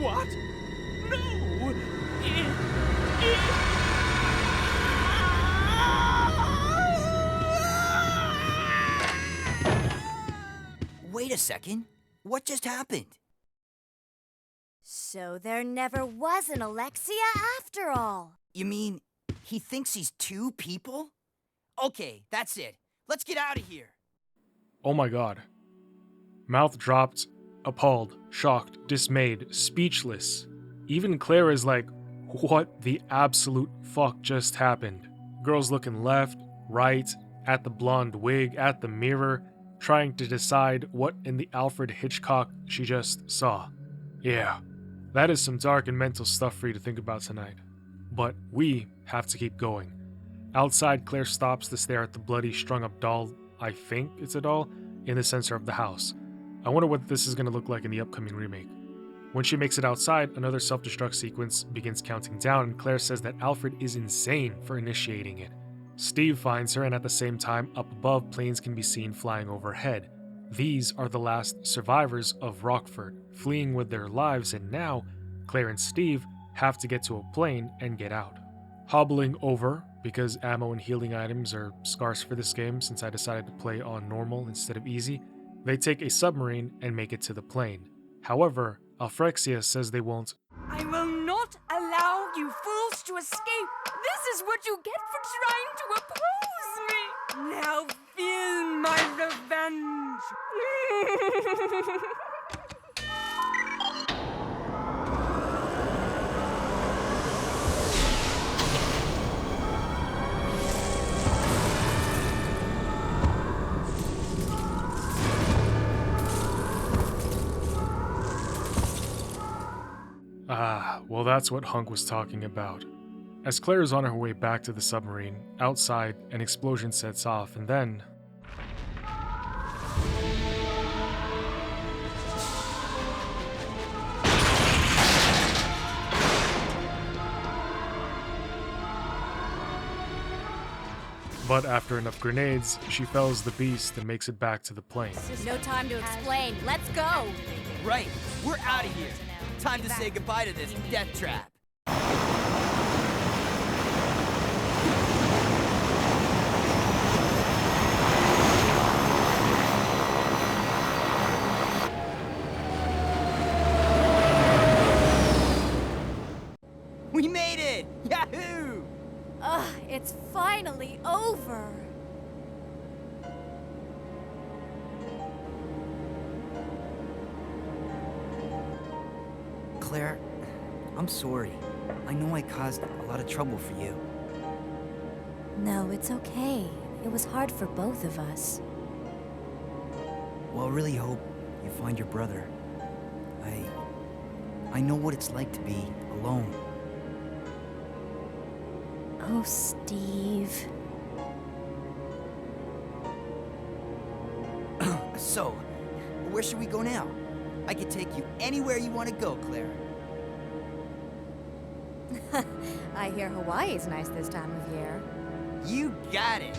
What? No! Wait a second. What just happened? So there never was an Alexia after all. You mean he thinks he's two people? Okay, that's it. Let's get out of here. Oh my god. Mouth dropped, appalled, shocked, dismayed, speechless. Even Claire is like, what the absolute fuck just happened? Girl's looking left, right, at the blonde wig, at the mirror, trying to decide what in the Alfred Hitchcock she just saw. Yeah, that is some dark and mental stuff for you to think about tonight. But we have to keep going. Outside, Claire stops to stare at the bloody, strung-up doll, I think it's a doll, in the center of the house. I wonder what this is going to look like in the upcoming remake. When she makes it outside, another self-destruct sequence begins counting down, and Claire says that Alfred is insane for initiating it. Steve finds her, and at the same time, up above, planes can be seen flying overhead. These are the last survivors of Rockfort, fleeing with their lives, and now, Claire and Steve have to get to a plane and get out. Hobbling over, because ammo and healing items are scarce for this game since I decided to play on normal instead of easy, they take a submarine and make it to the plane. However, Alexia says they won't. I will not allow you fools to escape. This is what you get for trying to oppose me. Now feel my revenge. Well, that's what Hunk was talking about. As Claire is on her way back to the submarine, outside, an explosion sets off, and then... But after enough grenades, she fells the beast and makes it back to the plane. No time to explain. Let's go! Right, we're out of here. Time to say goodbye to this death trap. We made it! Yahoo! Ugh, it's finally over. Claire, I'm sorry. I know I caused a lot of trouble for you. No, it's okay. It was hard for both of us. Well, I really hope you find your brother. I know what it's like to be alone. Oh, Steve. So, where should we go now? I could take you anywhere you want to go, Claire. I hear Hawaii's nice this time of year. You got it!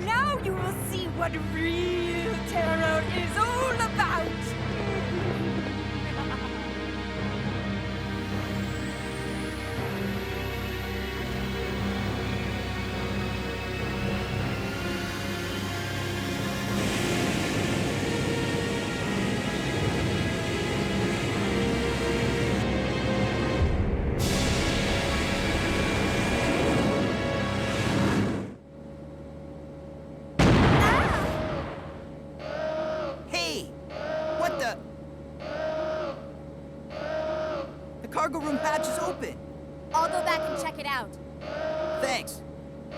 Now you will see what real terror is all about. cargo room hatch is open. I'll go back and check it out. Thanks.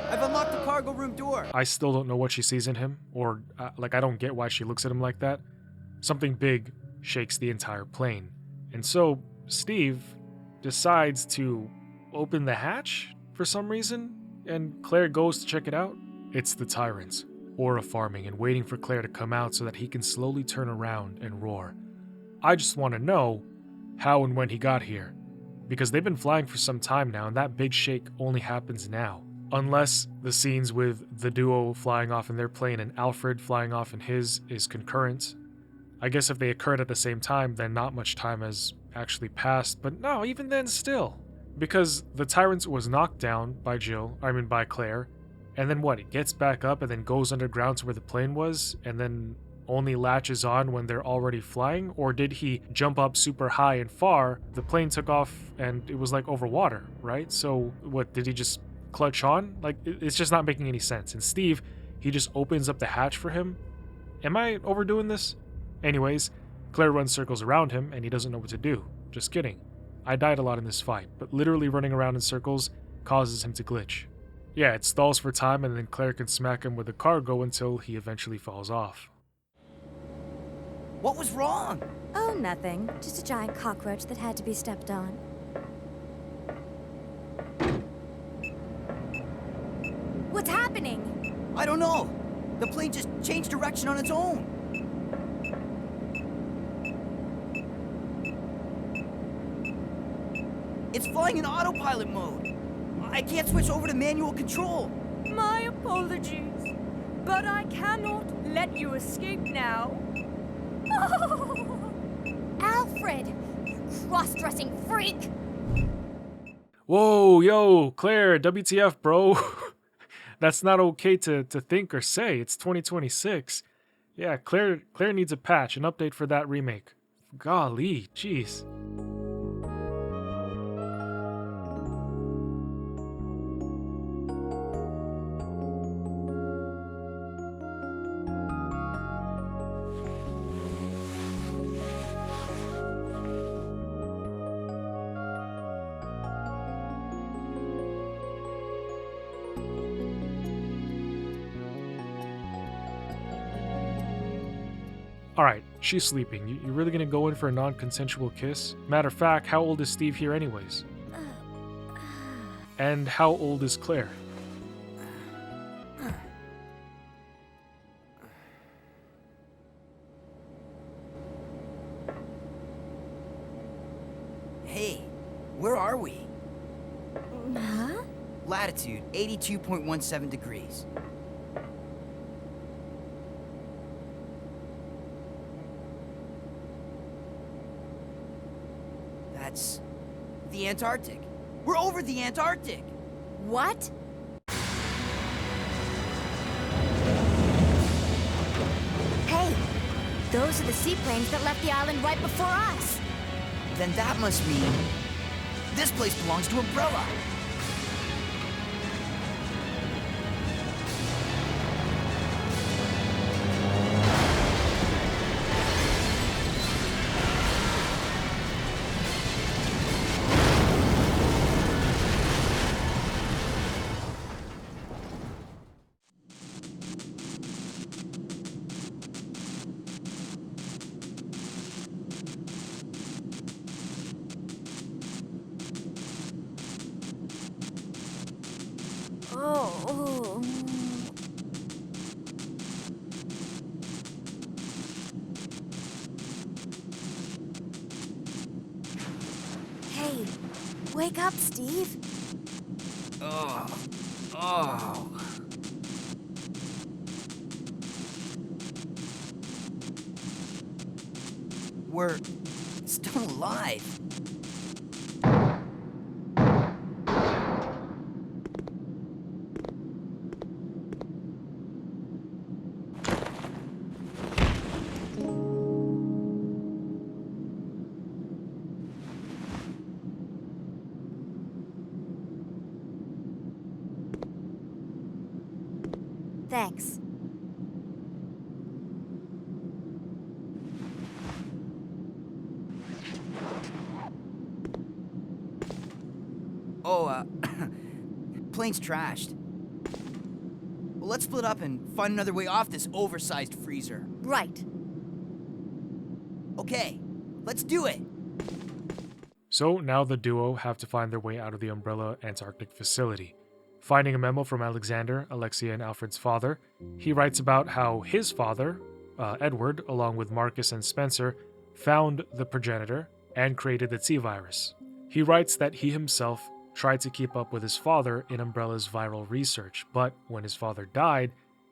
I've unlocked the cargo room door. I still don't know what she sees in him, or, I don't get why she looks at him like that. Something big shakes the entire plane. And so, Steve decides to open the hatch for some reason, and Claire goes to check it out. It's the Tyrant, aura farming and waiting for Claire to come out so that he can slowly turn around and roar. I just want to know how and when he got here, because they've been flying for some time now, and that big shake only happens now. Unless the scenes with the duo flying off in their plane and Alfred flying off in his is concurrent. I guess if they occurred at the same time, then not much time has actually passed, but no, even then still. Because the Tyrant was knocked down by by Claire, and then what, it gets back up and then goes underground to where the plane was, and then only latches on when they're already flying? Or did he jump up super high and far, the plane took off, and it was like over water, right? So what, did he just clutch on? Like, it's just not making any sense. And Steve, he just opens up the hatch for him. Am I overdoing this? Anyways, Claire runs circles around him, and he doesn't know what to do. Just kidding. I died a lot in this fight, but literally running around in circles causes him to glitch. Yeah, it stalls for time, and then Claire can smack him with the cargo until he eventually falls off. What was wrong? Oh, nothing. Just a giant cockroach that had to be stepped on. What's happening? I don't know. The plane just changed direction on its own. It's flying in autopilot mode. I can't switch over to manual control. My apologies, but I cannot let you escape now. Alfred, you cross-dressing freak! Whoa, yo, Claire, WTF, bro? That's not okay to think or say. It's 2026. Yeah, Claire needs a patch, an update for that remake. Golly, jeez. Alright, she's sleeping. You really gonna go in for a non-consensual kiss? Matter of fact, how old is Steve here anyways? And how old is Claire? Hey, where are we? Huh? Latitude 82.17 degrees. That's the Antarctic. We're over the Antarctic. What? Hey, those are the seaplanes that left the island right before us. Then that must mean this place belongs to Umbrella. Oh. Hey, wake up, Steve. Oh. we're still alive. Thanks. Oh, plane's trashed. Well, let's split up and find another way off this oversized freezer. Right. Okay, let's do it. So now the duo have to find their way out of the Umbrella Antarctic facility. Finding a memo from Alexander, Alexia and Alfred's father, he writes about how his father, Edward, along with Marcus and Spencer, found the progenitor and created the T-Virus. He writes that he himself tried to keep up with his father in Umbrella's viral research, but when his father died,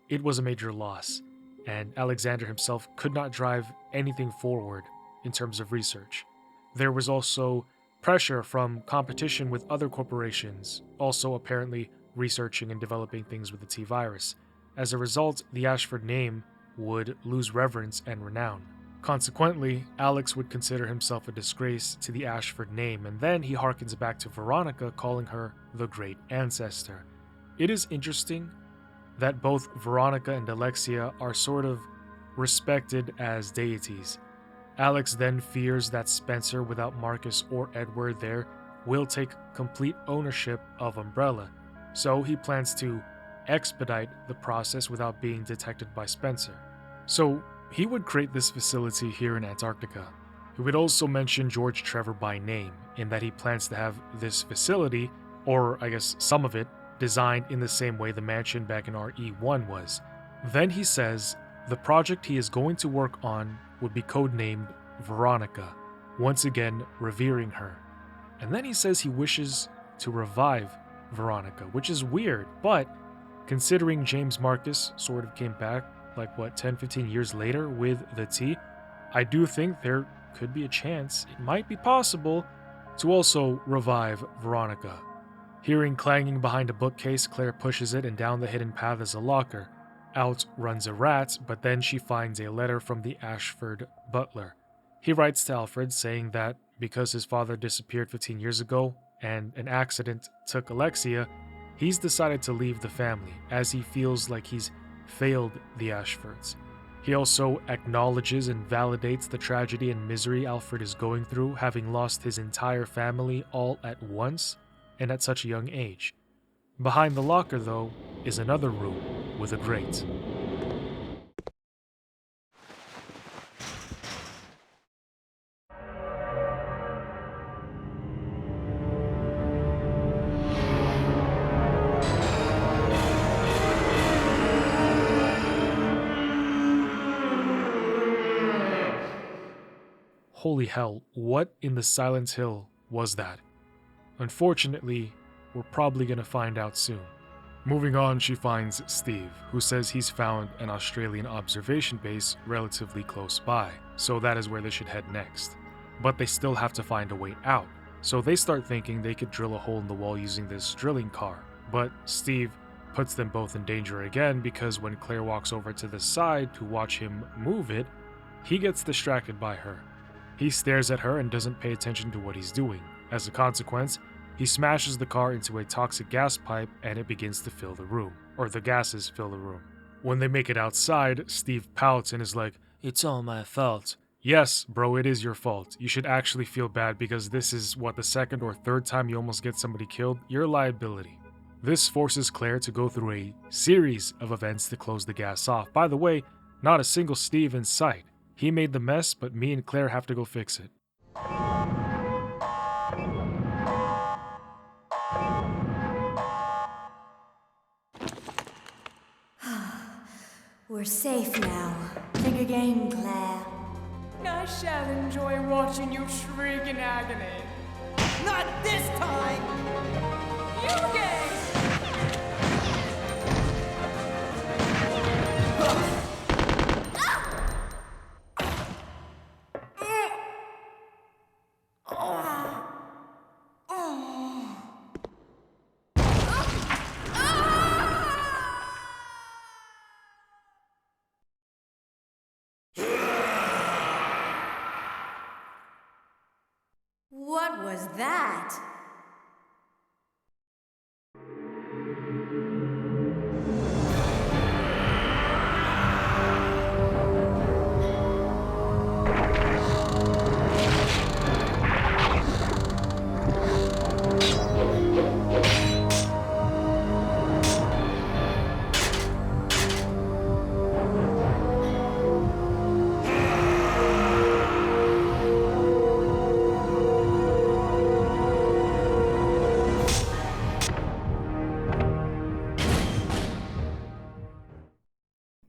it was a major loss, and Alexander himself could not drive anything forward in terms of research. There was also pressure from competition with other corporations, also apparently researching and developing things with the T-Virus. As a result, the Ashford name would lose reverence and renown. Consequently, Alex would consider himself a disgrace to the Ashford name, and then he harkens back to Veronica, calling her the Great Ancestor. It is interesting that both Veronica and Alexia are sort of respected as deities. Alex then fears that Spencer, without Marcus or Edward there, will take complete ownership of Umbrella, so he plans to expedite the process without being detected by Spencer. So he would create this facility here in Antarctica. He would also mention George Trevor by name, in that he plans to have this facility, or I guess some of it, designed in the same way the mansion back in RE1 was. Then he says the project he is going to work on would be codenamed Veronica, once again revering her. And then he says he wishes to revive Veronica, which is weird, but considering James Marcus sort of came back 10-15 years later with the T, I do think there could be a chance, it might be possible, to also revive Veronica. Hearing clanging behind a bookcase, Claire pushes it, and down the hidden path is a locker. Out runs a rat, but then she finds a letter from the Ashford butler. He writes to Alfred saying that because his father disappeared 15 years ago and an accident took Alexia, he's decided to leave the family as he feels like he's failed the Ashfords. He also acknowledges and validates the tragedy and misery Alfred is going through, having lost his entire family all at once and at such a young age. Behind the locker, though, is another room with a grate. Holy hell, what in the Silent Hill was that? Unfortunately, we're probably gonna find out soon. Moving on, she finds Steve, who says he's found an Australian observation base relatively close by, so that is where they should head next. But they still have to find a way out, so they start thinking they could drill a hole in the wall using this drilling car. But Steve puts them both in danger again because when Claire walks over to the side to watch him move it, he gets distracted by her. He stares at her and doesn't pay attention to what he's doing. As a consequence, he smashes the car into a toxic gas pipe and it begins to fill the room, or the gases fill the room. When they make it outside, Steve pouts and is like, "It's all my fault." Yes, bro, it is your fault. You should actually feel bad because this is, the second or third time you almost get somebody killed? You're a liability. This forces Claire to go through a series of events to close the gas off. By the way, not a single Steve in sight. He made the mess, but me and Claire have to go fix it. We're safe now. Think again, Claire. I shall enjoy watching you shriek in agony. Not this time! You gay! was that?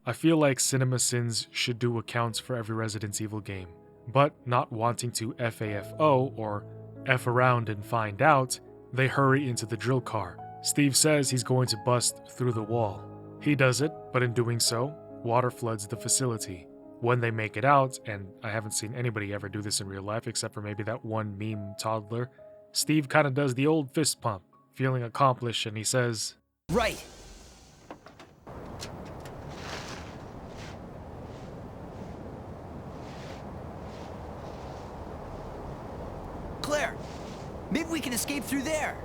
I feel like CinemaSins should do accounts for every Resident Evil game, but not wanting to FAFO or F around and find out, they hurry into the drill car. Steve says he's going to bust through the wall. He does it, but in doing so, water floods the facility. When they make it out, and I haven't seen anybody ever do this in real life except for maybe that one meme toddler, Steve kind of does the old fist pump, feeling accomplished, and he says, Right. Claire, maybe we can escape through there.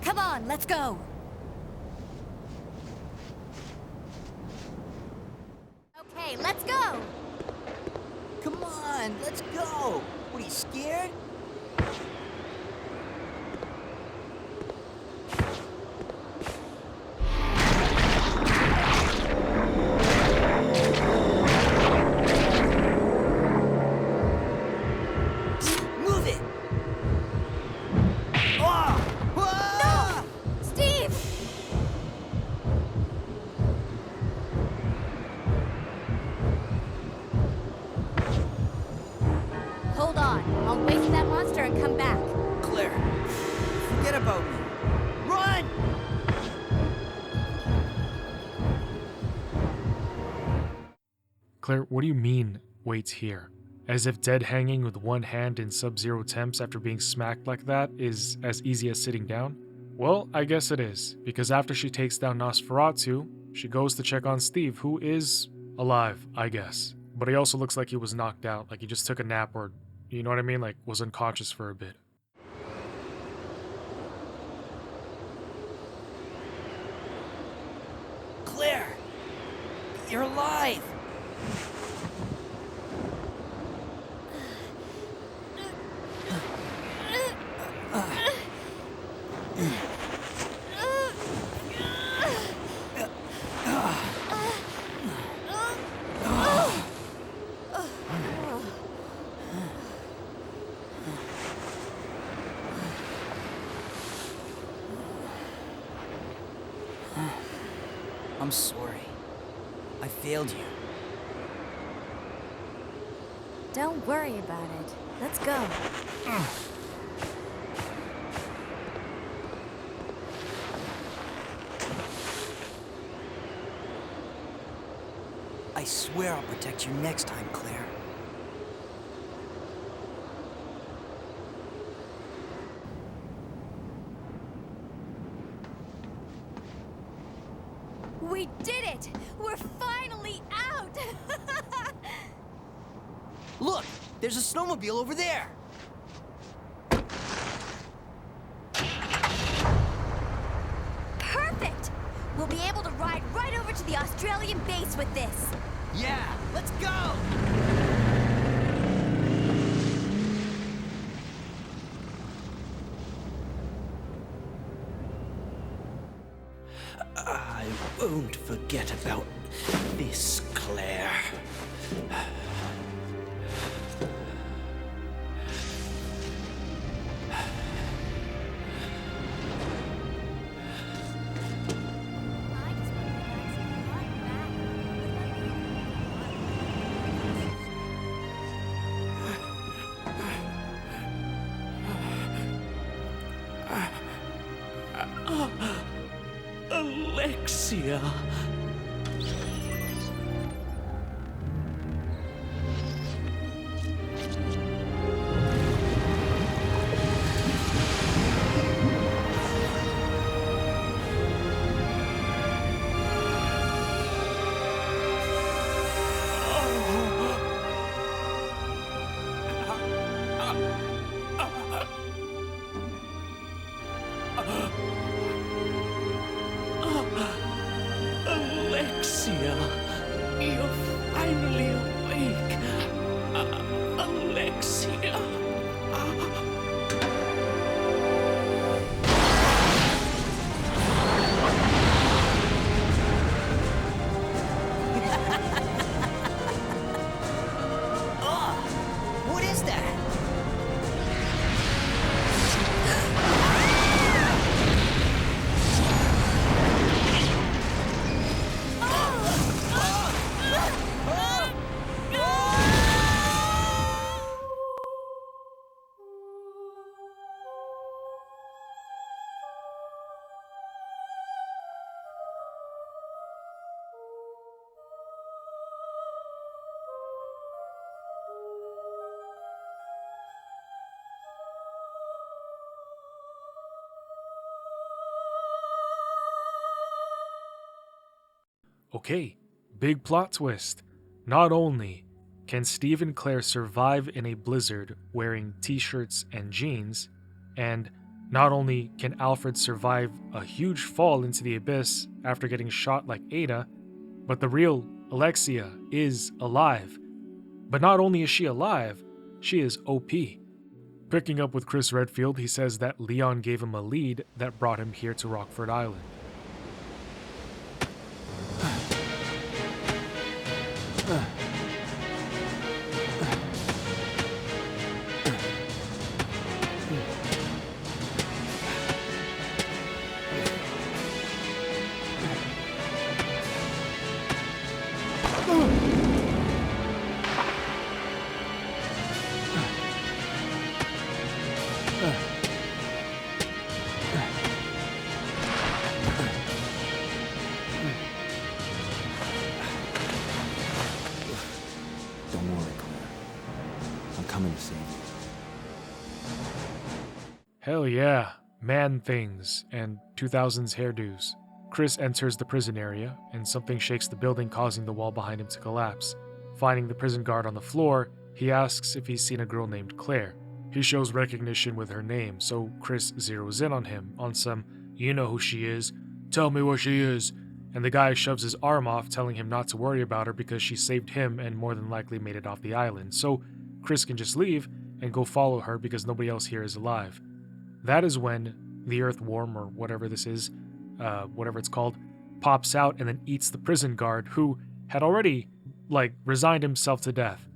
Come on, let's go! Okay, let's go! Come on, let's go. What, are you scared? Move it! Ah! Ah! Steve! Hold on, I'll wait for that monster and come back. Claire, forget about me. Run! Claire, what do you mean, wait here? As if dead hanging with one hand in sub-zero temps after being smacked like that is as easy as sitting down? Well, I guess it is, because after she takes down Nosferatu, she goes to check on Steve, who is alive, I guess. But he also looks like he was knocked out, like he just took a nap or, you know what I mean, like was unconscious for a bit. Claire, you're alive. I'm sorry. I failed you. Don't worry about it. Let's go. I swear I'll protect you next time, Claire. We did it! We're finally out! Look, there's a snowmobile over there. Perfect! We'll be able to ride right over to the Australian base with this. Yeah, let's go! I won't forget about this, Claire. Alexia. Oh. Alexia, you're finally awake. Alexia. What is that? Okay, big plot twist. Not only can Steve and Claire survive in a blizzard wearing t-shirts and jeans, and not only can Alfred survive a huge fall into the abyss after getting shot like Ada, but the real Alexia is alive. But not only is she alive, she is OP. Picking up with Chris Redfield, he says that Leon gave him a lead that brought him here to Rockfort Island. Don't worry, Claire. I'm coming to save you. Hell yeah, man things and 2000s hairdos. Chris enters the prison area, and something shakes the building, causing the wall behind him to collapse. Finding the prison guard on the floor, he asks if he's seen a girl named Claire. He shows recognition with her name, so Chris zeroes in on him, on some, "You know who she is, tell me where she is," and the guy shoves his arm off, telling him not to worry about her because she saved him and more than likely made it off the island, so Chris can just leave and go follow her because nobody else here is alive. That is when the earthworm, or whatever this is, whatever it's called, pops out and then eats the prison guard, who had already, resigned himself to death.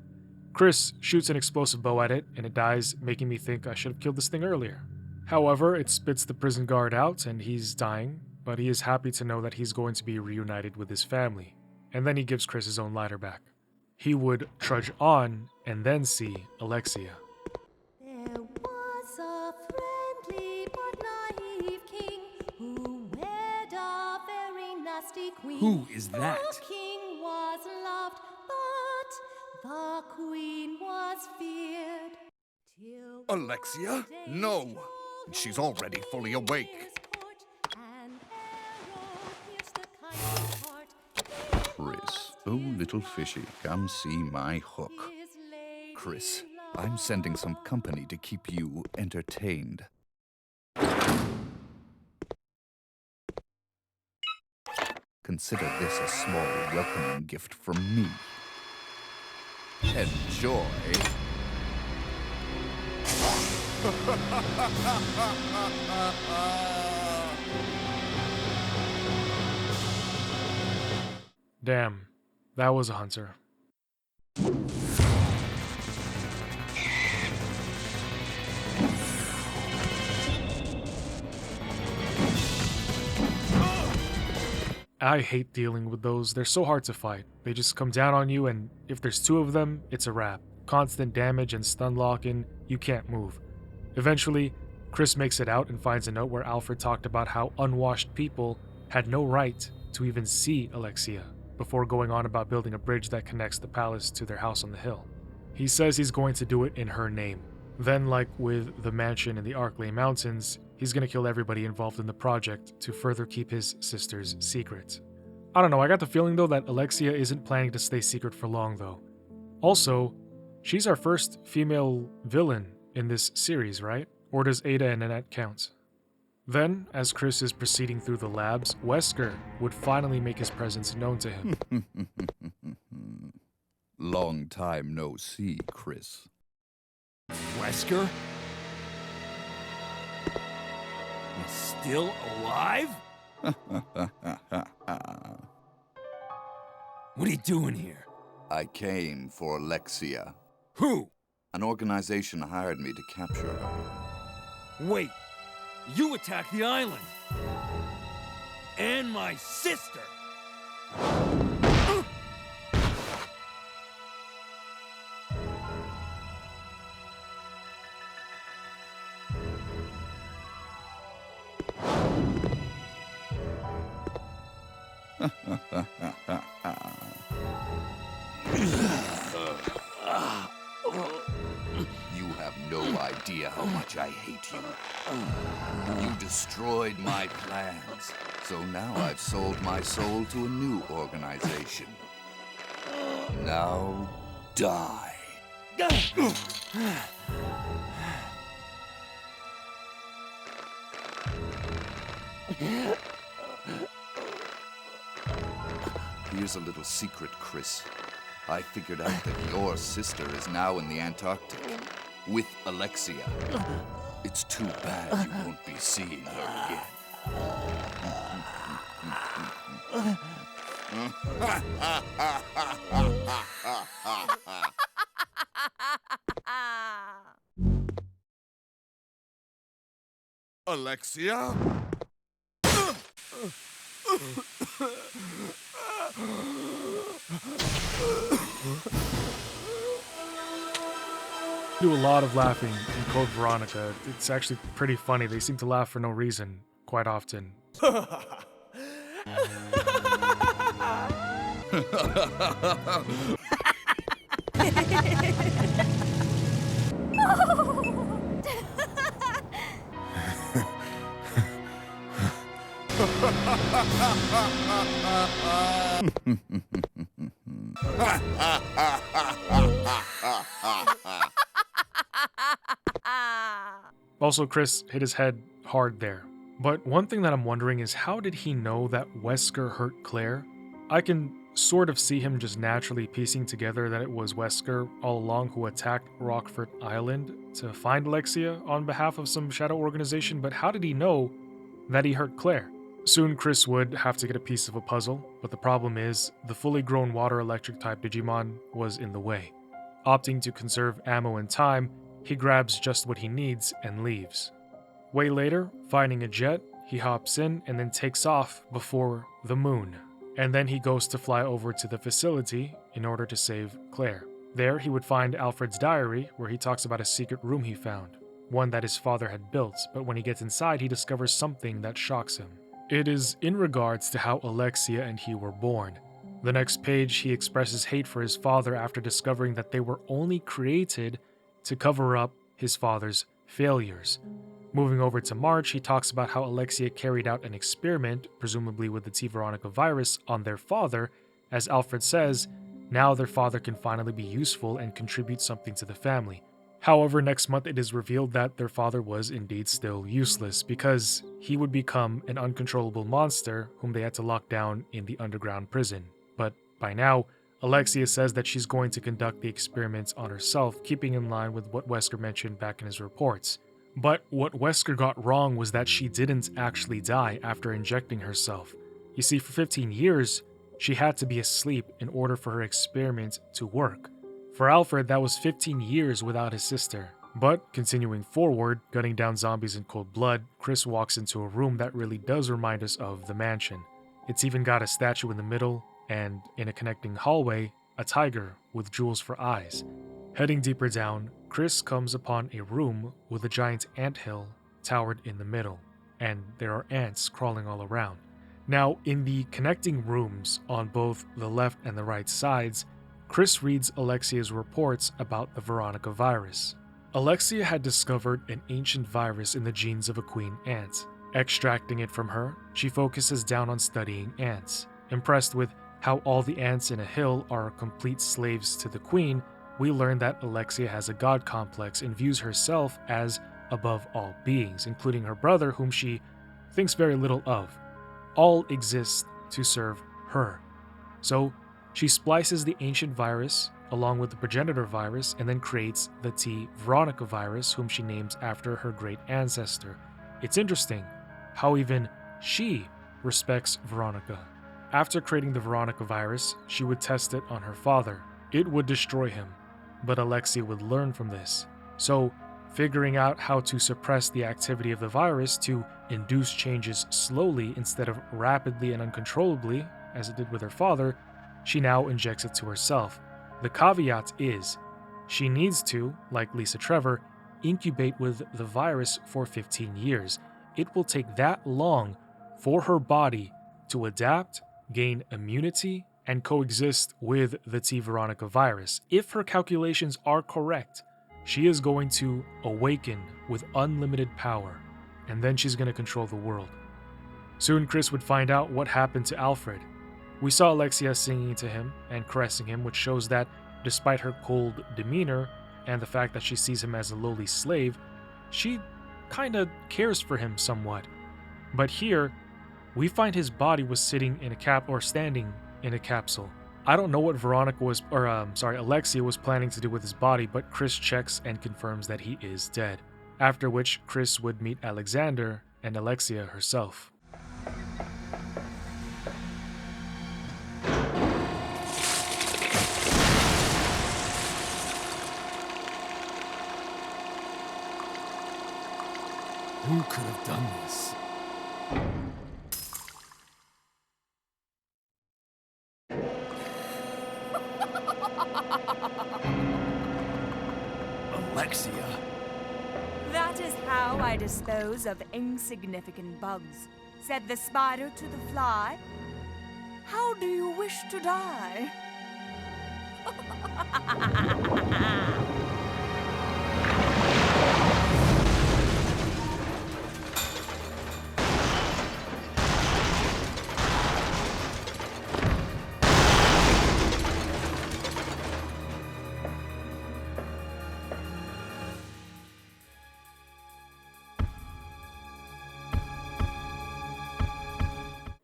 Chris shoots an explosive bow at it, and it dies, making me think I should have killed this thing earlier. However, it spits the prison guard out, and he's dying, but he is happy to know that he's going to be reunited with his family, and then he gives Chris his own lighter back. He would trudge on and then see Alexia. There was a friendly but naive king who wed a very nasty queen. Who is that? The king was loved, but the queen was feared. Till Alexia? one day No. told She's already fully awake. his court, an arrow pierced the kind's heart. He Chris, lost oh his little fishy, come see my hook. his lady Chris, love. I'm sending some company to keep you entertained. Consider this a small welcoming gift from me. Enjoy. Damn, that was a hunter. I hate dealing with those. They're so hard to fight. They just come down on you, and if there's two of them, it's a wrap. Constant damage and stun locking, you can't move. Eventually, Chris makes it out and finds a note where Alfred talked about how unwashed people had no right to even see Alexia, before going on about building a bridge that connects the palace to their house on the hill. He says he's going to do it in her name. Then, like with the mansion in the Arklay Mountains, he's gonna kill everybody involved in the project to further keep his sister's secret. I don't know, I got the feeling though that Alexia isn't planning to stay secret for long though. Also, she's our first female villain in this series, right? Or does Ada and Annette count? Then, as Chris is proceeding through the labs, Wesker would finally make his presence known to him. Long time no see, Chris. Wesker? He's still alive? What are you doing here? I came for Alexia. Who? An organization hired me to capture her. Wait, you attacked the island! And my sister! You have no idea how much I hate you. You destroyed my plans, so now I've sold my soul to a new organization. Now, die. Here's a little secret, Chris. I figured out that your sister is now in the Antarctic with Alexia. It's too bad you won't be seeing her again. Alexia? Do a lot of laughing in Code Veronica. It's actually pretty funny. They seem to laugh for no reason quite often. Also, Chris hit his head hard there. But one thing that I'm wondering is, how did he know that Wesker hurt Claire? I can sort of see him just naturally piecing together that it was Wesker all along who attacked Rockfort Island to find Alexia on behalf of some shadow organization, but how did he know that he hurt Claire? Soon Chris would have to get a piece of a puzzle, but the problem is, the fully grown water electric type Digimon was in the way. Opting to conserve ammo and time, he grabs just what he needs and leaves. Way later, finding a jet, he hops in and then takes off before the moon. And then he goes to fly over to the facility in order to save Claire. There, he would find Alfred's diary, where he talks about a secret room he found, one that his father had built, but when he gets inside, he discovers something that shocks him. It is in regards to how Alexia and he were born. The next page, he expresses hate for his father after discovering that they were only created to cover up his father's failures. Moving over to March, he talks about how Alexia carried out an experiment, presumably with the T-Veronica Virus, on their father. As Alfred says, now their father can finally be useful and contribute something to the family. However, next month it is revealed that their father was indeed still useless, because he would become an uncontrollable monster whom they had to lock down in the underground prison. But by now, Alexia says that she's going to conduct the experiments on herself, keeping in line with what Wesker mentioned back in his reports. But what Wesker got wrong was that she didn't actually die after injecting herself. You see, for 15 years, she had to be asleep in order for her experiment to work. For Alfred, that was 15 years without his sister. But continuing forward, gunning down zombies in cold blood, Chris walks into a room that really does remind us of the mansion. It's even got a statue in the middle, and in a connecting hallway, a tiger with jewels for eyes. Heading deeper down, Chris comes upon a room with a giant anthill towered in the middle, and there are ants crawling all around. Now, in the connecting rooms on both the left and the right sides, Chris reads Alexia's reports about the Veronica virus. Alexia had discovered an ancient virus in the genes of a queen ant. Extracting it from her, she focuses down on studying ants. Impressed with how all the ants in a hill are complete slaves to the queen, we learn that Alexia has a god complex and views herself as above all beings, including her brother, whom she thinks very little of. All exist to serve her. So she splices the ancient virus along with the progenitor virus and then creates the T-Veronica Virus, whom she names after her great ancestor. It's interesting how even she respects Veronica. After creating the Veronica Virus, she would test it on her father. It would destroy him, but Alexia would learn from this. So, figuring out how to suppress the activity of the virus to induce changes slowly instead of rapidly and uncontrollably, as it did with her father, she now injects it to herself. The caveat is, she needs to, like Lisa Trevor, incubate with the virus for 15 years. It will take that long for her body to adapt, gain immunity, and coexist with the T-Veronica virus. If her calculations are correct, she is going to awaken with unlimited power, and then she's going to control the world. Soon Chris would find out what happened to Alfred. We saw Alexia singing to him and caressing him, which shows that despite her cold demeanor and the fact that she sees him as a lowly slave, she kinda cares for him somewhat. But here, we find his body was sitting in a standing in a capsule. I don't know what Alexia was planning to do with his body, but Chris checks and confirms that he is dead. After which, Chris would meet Alexander and Alexia herself. Who could have done this? Alexia. That is how I dispose of insignificant bugs, said the spider to the fly. How do you wish to die?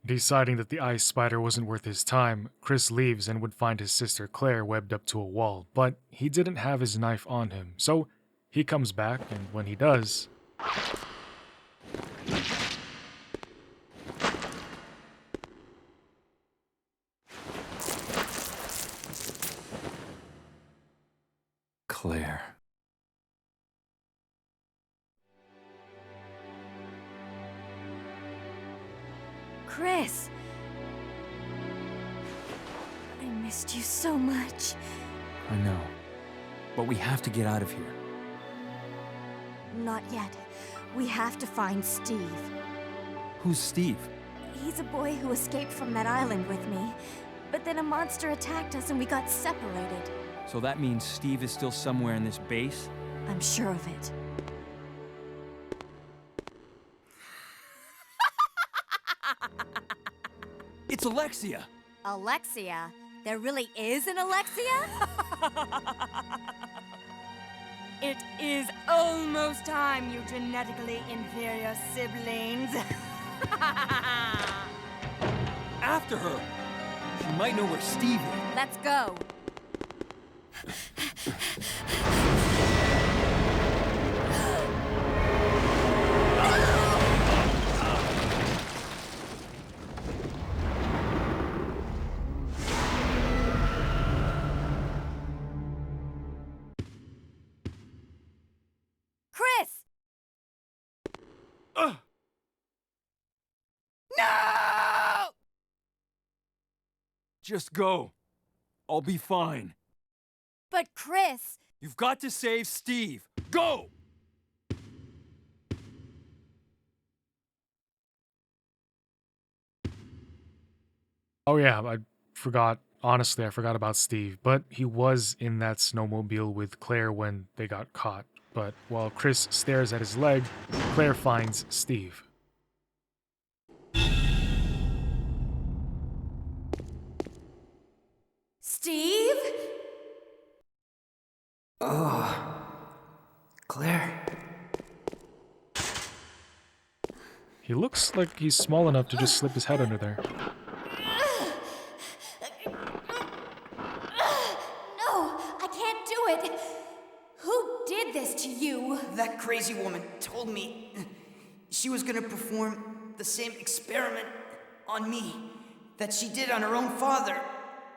Deciding that the ice spider wasn't worth his time, Chris leaves and would find his sister Claire webbed up to a wall, but he didn't have his knife on him, so he comes back, and when he does... Claire. Chris! I missed you so much. I know. But we have to get out of here. Not yet. We have to find Steve. Who's Steve? He's a boy who escaped from that island with me. But then a monster attacked us and we got separated. So that means Steve is still somewhere in this base? I'm sure of it. It's Alexia! Alexia? There really is an Alexia? It is almost time, you genetically inferior siblings. After her! She might know where Steve is. Let's go. No! Just go. I'll be fine. But Chris... You've got to save Steve. Go! Oh yeah, honestly, I forgot about Steve, but he was in that snowmobile with Claire when they got caught. But while Chris stares at his leg, Claire finds Steve. Steve? Oh, Claire. He looks like he's small enough to just slip his head under there. No, I can't do it. Who did this to you? That crazy woman told me she was gonna perform the same experiment on me that she did on her own father.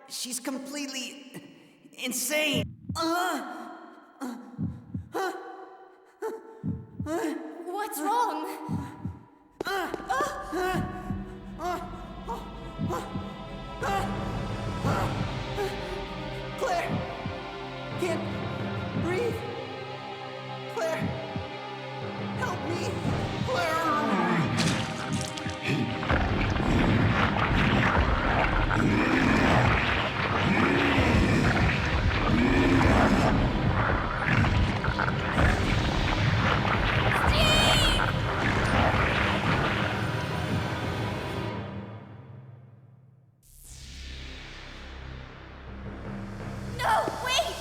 She's completely insane. What's wrong? Claire! Can't breathe! Claire! Help me! Claire! No, wait!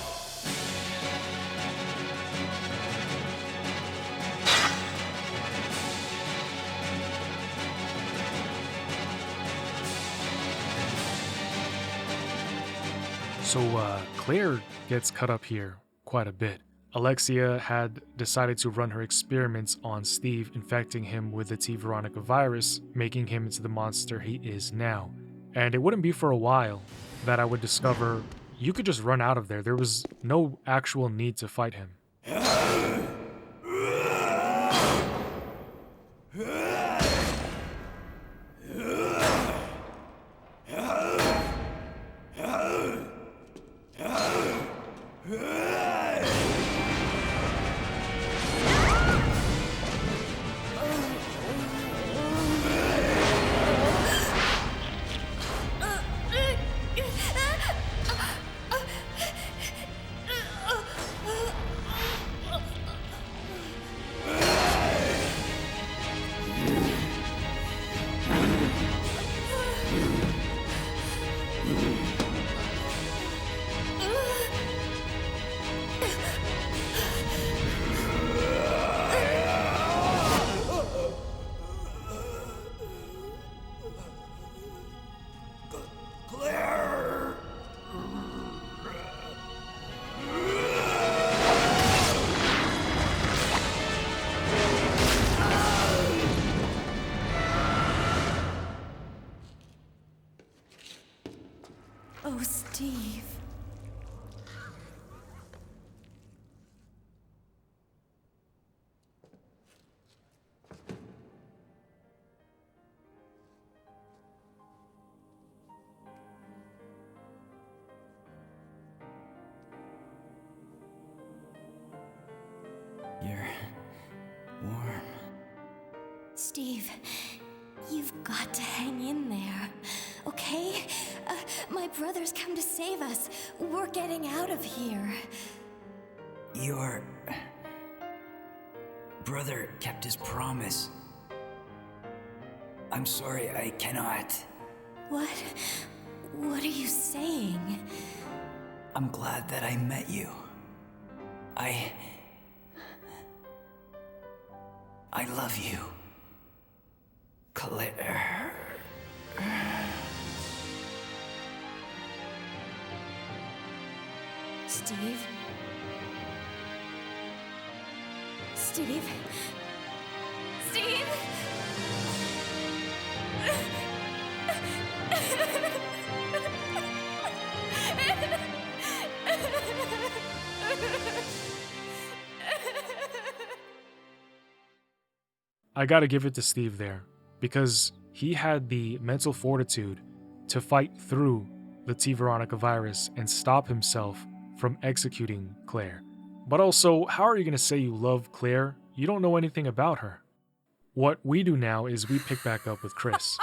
So, Claire gets cut up here quite a bit. Alexia had decided to run her experiments on Steve, infecting him with the T-Veronica Virus, making him into the monster he is now. And it wouldn't be for a while that I would discover you could just run out of there. There was no actual need to fight him. Oh, Steve. You're warm. Steve, you've got to hang in there, okay? My brother's come to save us. We're getting out of here. Your brother kept his promise. I'm sorry, I cannot. What? What are you saying? I'm glad that I met you. I love you. Claire. Steve? Steve? Steve? I gotta give it to Steve there, because he had the mental fortitude to fight through the T-Veronica Virus and stop himself from executing Claire. But also, how are you gonna say you love Claire? You don't know anything about her. What we do now is we pick back up with Chris.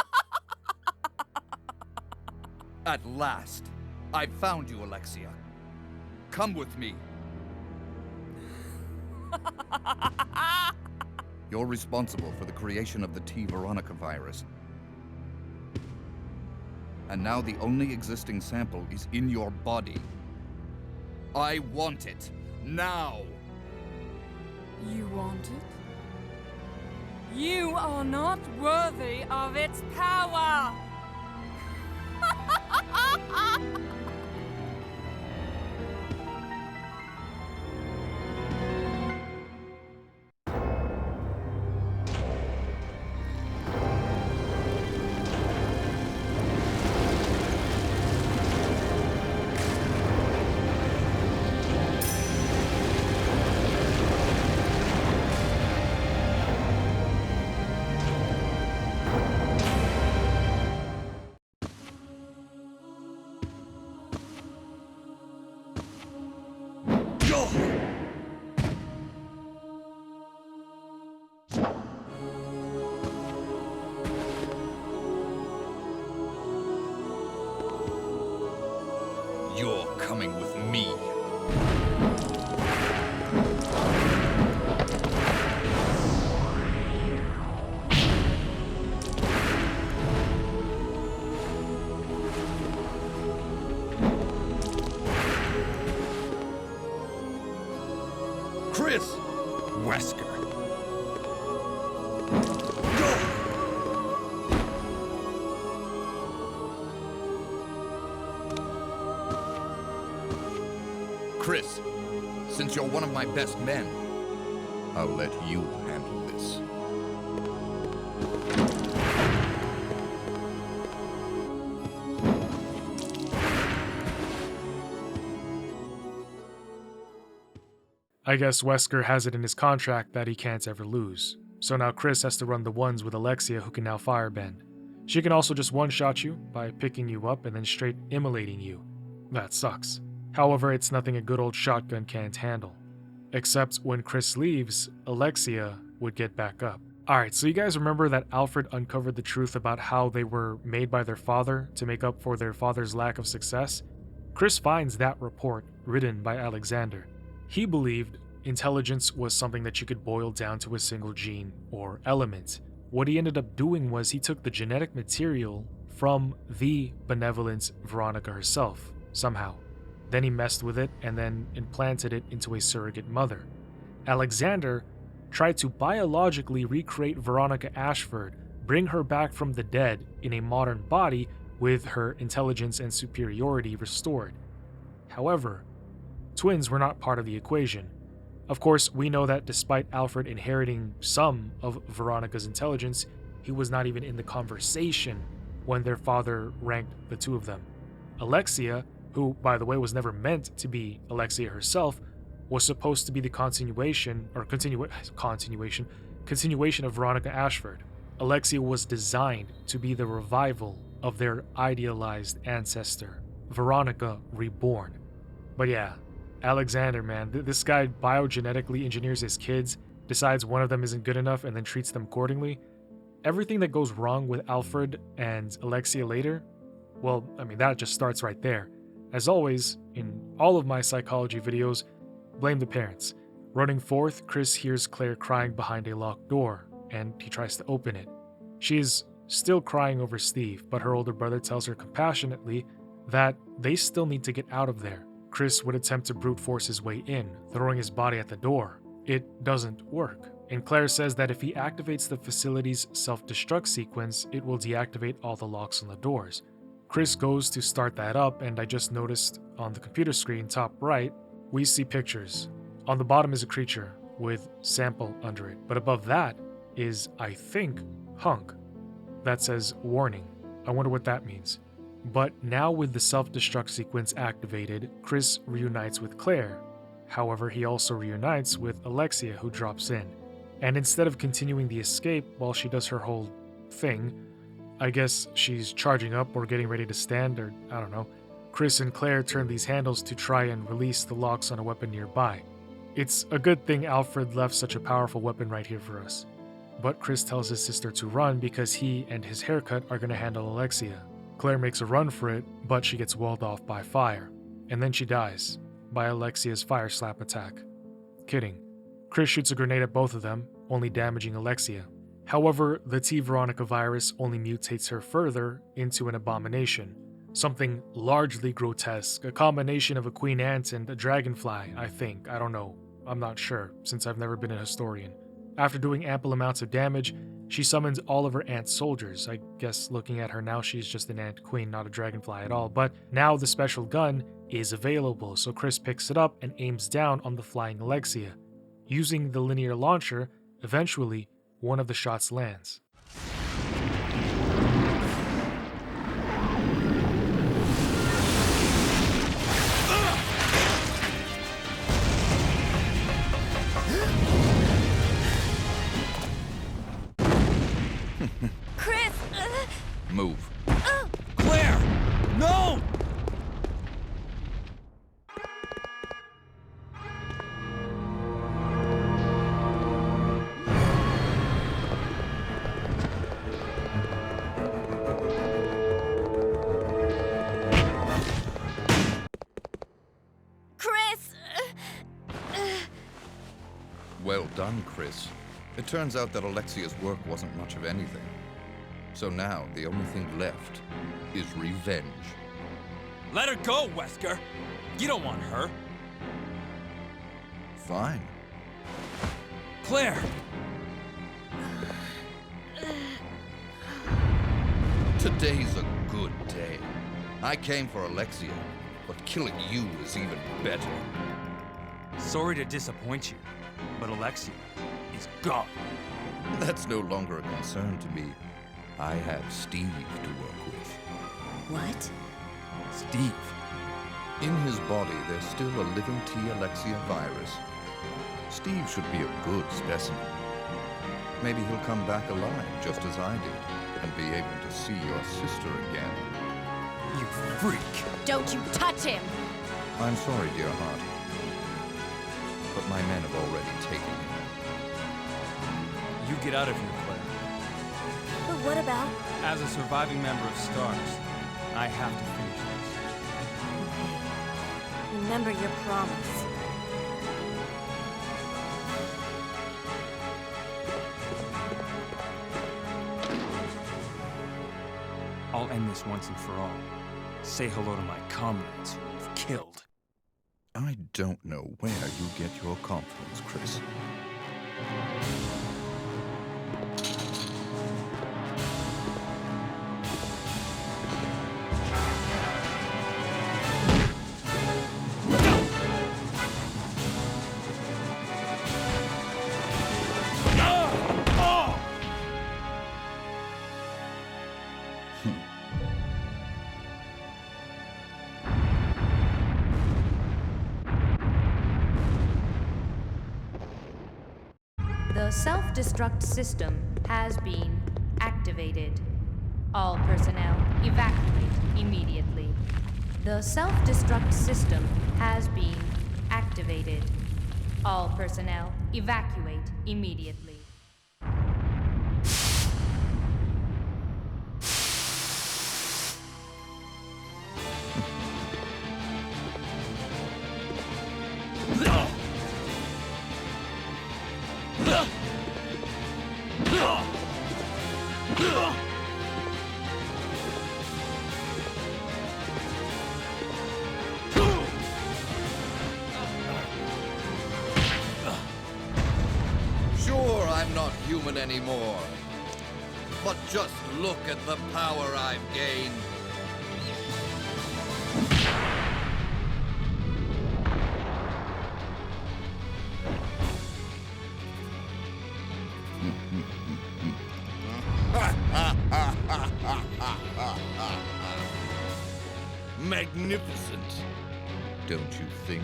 At last, I've found you, Alexia. Come with me. You're responsible for the creation of the T-Veronica Virus. And now the only existing sample is in your body. I want it. Now! You want it? You are not worthy of its power! You're coming with me. Chris! Wesker. Chris, since you're one of my best men, I'll let you handle this. I guess Wesker has it in his contract that he can't ever lose. So now Chris has to run the ones with Alexia, who can now firebend. She can also just one-shot you by picking you up and then straight immolating you. That sucks. However, it's nothing a good old shotgun can't handle. Except when Chris leaves, Alexia would get back up. Alright, so you guys remember that Alfred uncovered the truth about how they were made by their father to make up for their father's lack of success? Chris finds that report written by Alexander. He believed intelligence was something that you could boil down to a single gene or element. What he ended up doing was he took the genetic material from the benevolent Veronica herself, somehow. Then he messed with it and then implanted it into a surrogate mother. Alexander tried to biologically recreate Veronica Ashford, bring her back from the dead in a modern body with her intelligence and superiority restored. However, twins were not part of the equation. Of course, we know that despite Alfred inheriting some of Veronica's intelligence, he was not even in the conversation when their father ranked the two of them. Alexia, who, by the way, was never meant to be Alexia herself, was supposed to be the continuation of Veronica Ashford. Alexia was designed to be the revival of their idealized ancestor, Veronica reborn. But yeah, Alexander, man, this guy biogenetically engineers his kids, decides one of them isn't good enough and then treats them accordingly. Everything that goes wrong with Alfred and Alexia later, well, I mean, that just starts right there. As always, in all of my psychology videos, blame the parents. Running forth, Chris hears Claire crying behind a locked door, and he tries to open it. She is still crying over Steve, but her older brother tells her compassionately that they still need to get out of there. Chris would attempt to brute force his way in, throwing his body at the door. It doesn't work, and Claire says that if he activates the facility's self-destruct sequence, it will deactivate all the locks on the doors. Chris goes to start that up, and I just noticed on the computer screen top right, we see pictures. On the bottom is a creature with sample under it, but above that is, I think, Hunk. That says warning. I wonder what that means. But now with the self-destruct sequence activated, Chris reunites with Claire. However, he also reunites with Alexia, who drops in. And instead of continuing the escape while she does her whole thing, I guess she's charging up or getting ready to stand, or I don't know, Chris and Claire turn these handles to try and release the locks on a weapon nearby. It's a good thing Alfred left such a powerful weapon right here for us. But Chris tells his sister to run because he and his haircut are going to handle Alexia. Claire makes a run for it, but she gets walled off by fire. And then she dies, by Alexia's fire slap attack. Kidding. Chris shoots a grenade at both of them, only damaging Alexia. However, the T-Veronica virus only mutates her further into an abomination. Something largely grotesque, a combination of a queen ant and a dragonfly, I think. I don't know. I'm not sure, since I've never been a historian. After doing ample amounts of damage, she summons all of her ant soldiers. I guess looking at her now, she's just an ant queen, not a dragonfly at all. But now the special gun is available, so Chris picks it up and aims down on the flying Alexia. Using the linear launcher, eventually, one of the shots lands. Chris! Move. Claire! No! Chris! Well done, Chris. It turns out that Alexia's work wasn't much of anything. So now, the only thing left is revenge. Let her go, Wesker! You don't want her. Fine. Claire! Today's a good day. I came for Alexia, but killing you is even better. Sorry to disappoint you, but Alexia is gone. That's no longer a concern to me. I have Steve to work with. What? Steve. In his body, there's still a living T-Alexia virus. Steve should be a good specimen. Maybe he'll come back alive, just as I did, and be able to see your sister again. You freak! Don't you touch him! I'm sorry, dear heart. But my men have already taken him. You get out of here, Claire. But what about? As a surviving member of STARS, I have to finish this. Remember your promise. I'll end this once and for all. Say hello to my comrades who you've killed. I don't know where you get your confidence, Chris. The self-destruct system has been activated. All personnel evacuate immediately. The self-destruct system has been activated. All personnel evacuate immediately. Sure, I'm not human anymore. But just look at the power I've gained. Magnificent, don't you think?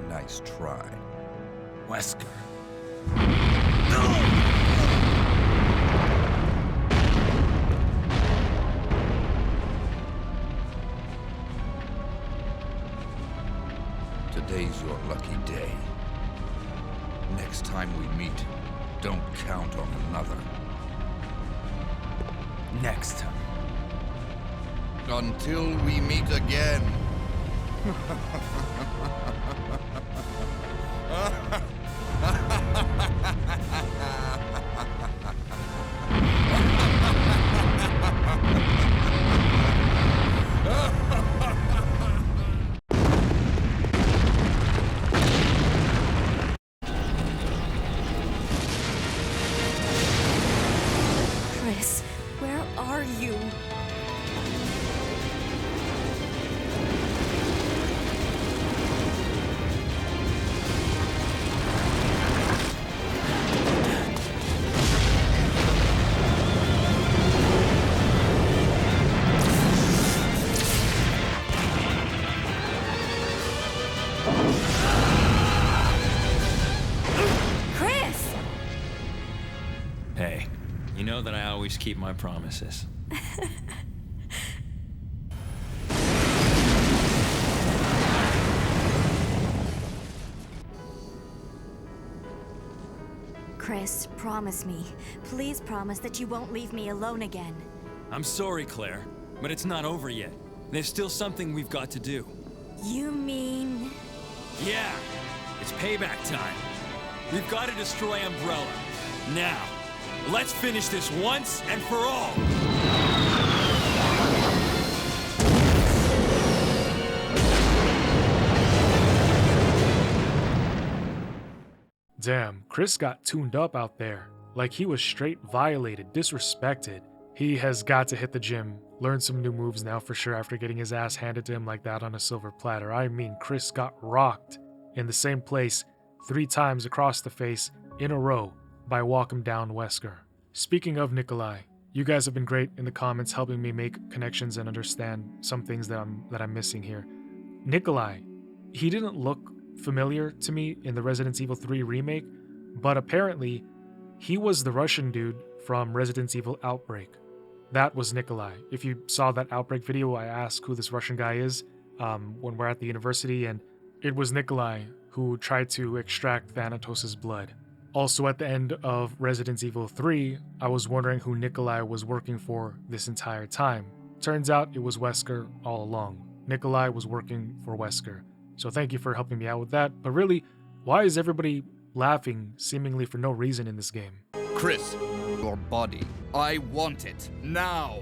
Nice try. Wesker. Today's your lucky day. Next time we meet, don't count on another. Next time. Until we meet again. Chris, where are you? Chris! Hey, you know that I always keep my promises. Chris, promise me. Please promise that you won't leave me alone again. I'm sorry, Claire, but it's not over yet. There's still something we've got to do. You mean... Yeah, it's payback time. We've got to destroy Umbrella. Now, let's finish this once and for all. Damn, Chris got tuned up out there. Like he was straight violated, disrespected. He has got to hit the gym, learn some new moves now for sure after getting his ass handed to him like that on a silver platter. I mean, Chris got rocked in the same place 3 times across the face in a row by Walk 'em Down Wesker. Speaking of Nikolai, you guys have been great in the comments helping me make connections and understand some things that I'm missing here. Nikolai, he didn't look familiar to me in the Resident Evil 3 remake, but apparently he was the Russian dude from Resident Evil Outbreak. That was Nikolai. If you saw that Outbreak video, I asked who this Russian guy is when we're at the university, and it was Nikolai who tried to extract Thanatos' blood. Also at the end of Resident Evil 3, I was wondering who Nikolai was working for this entire time. Turns out it was Wesker all along. Nikolai was working for Wesker. So thank you for helping me out with that. But really, why is everybody laughing seemingly for no reason in this game? Chris, your body. I want it. Now.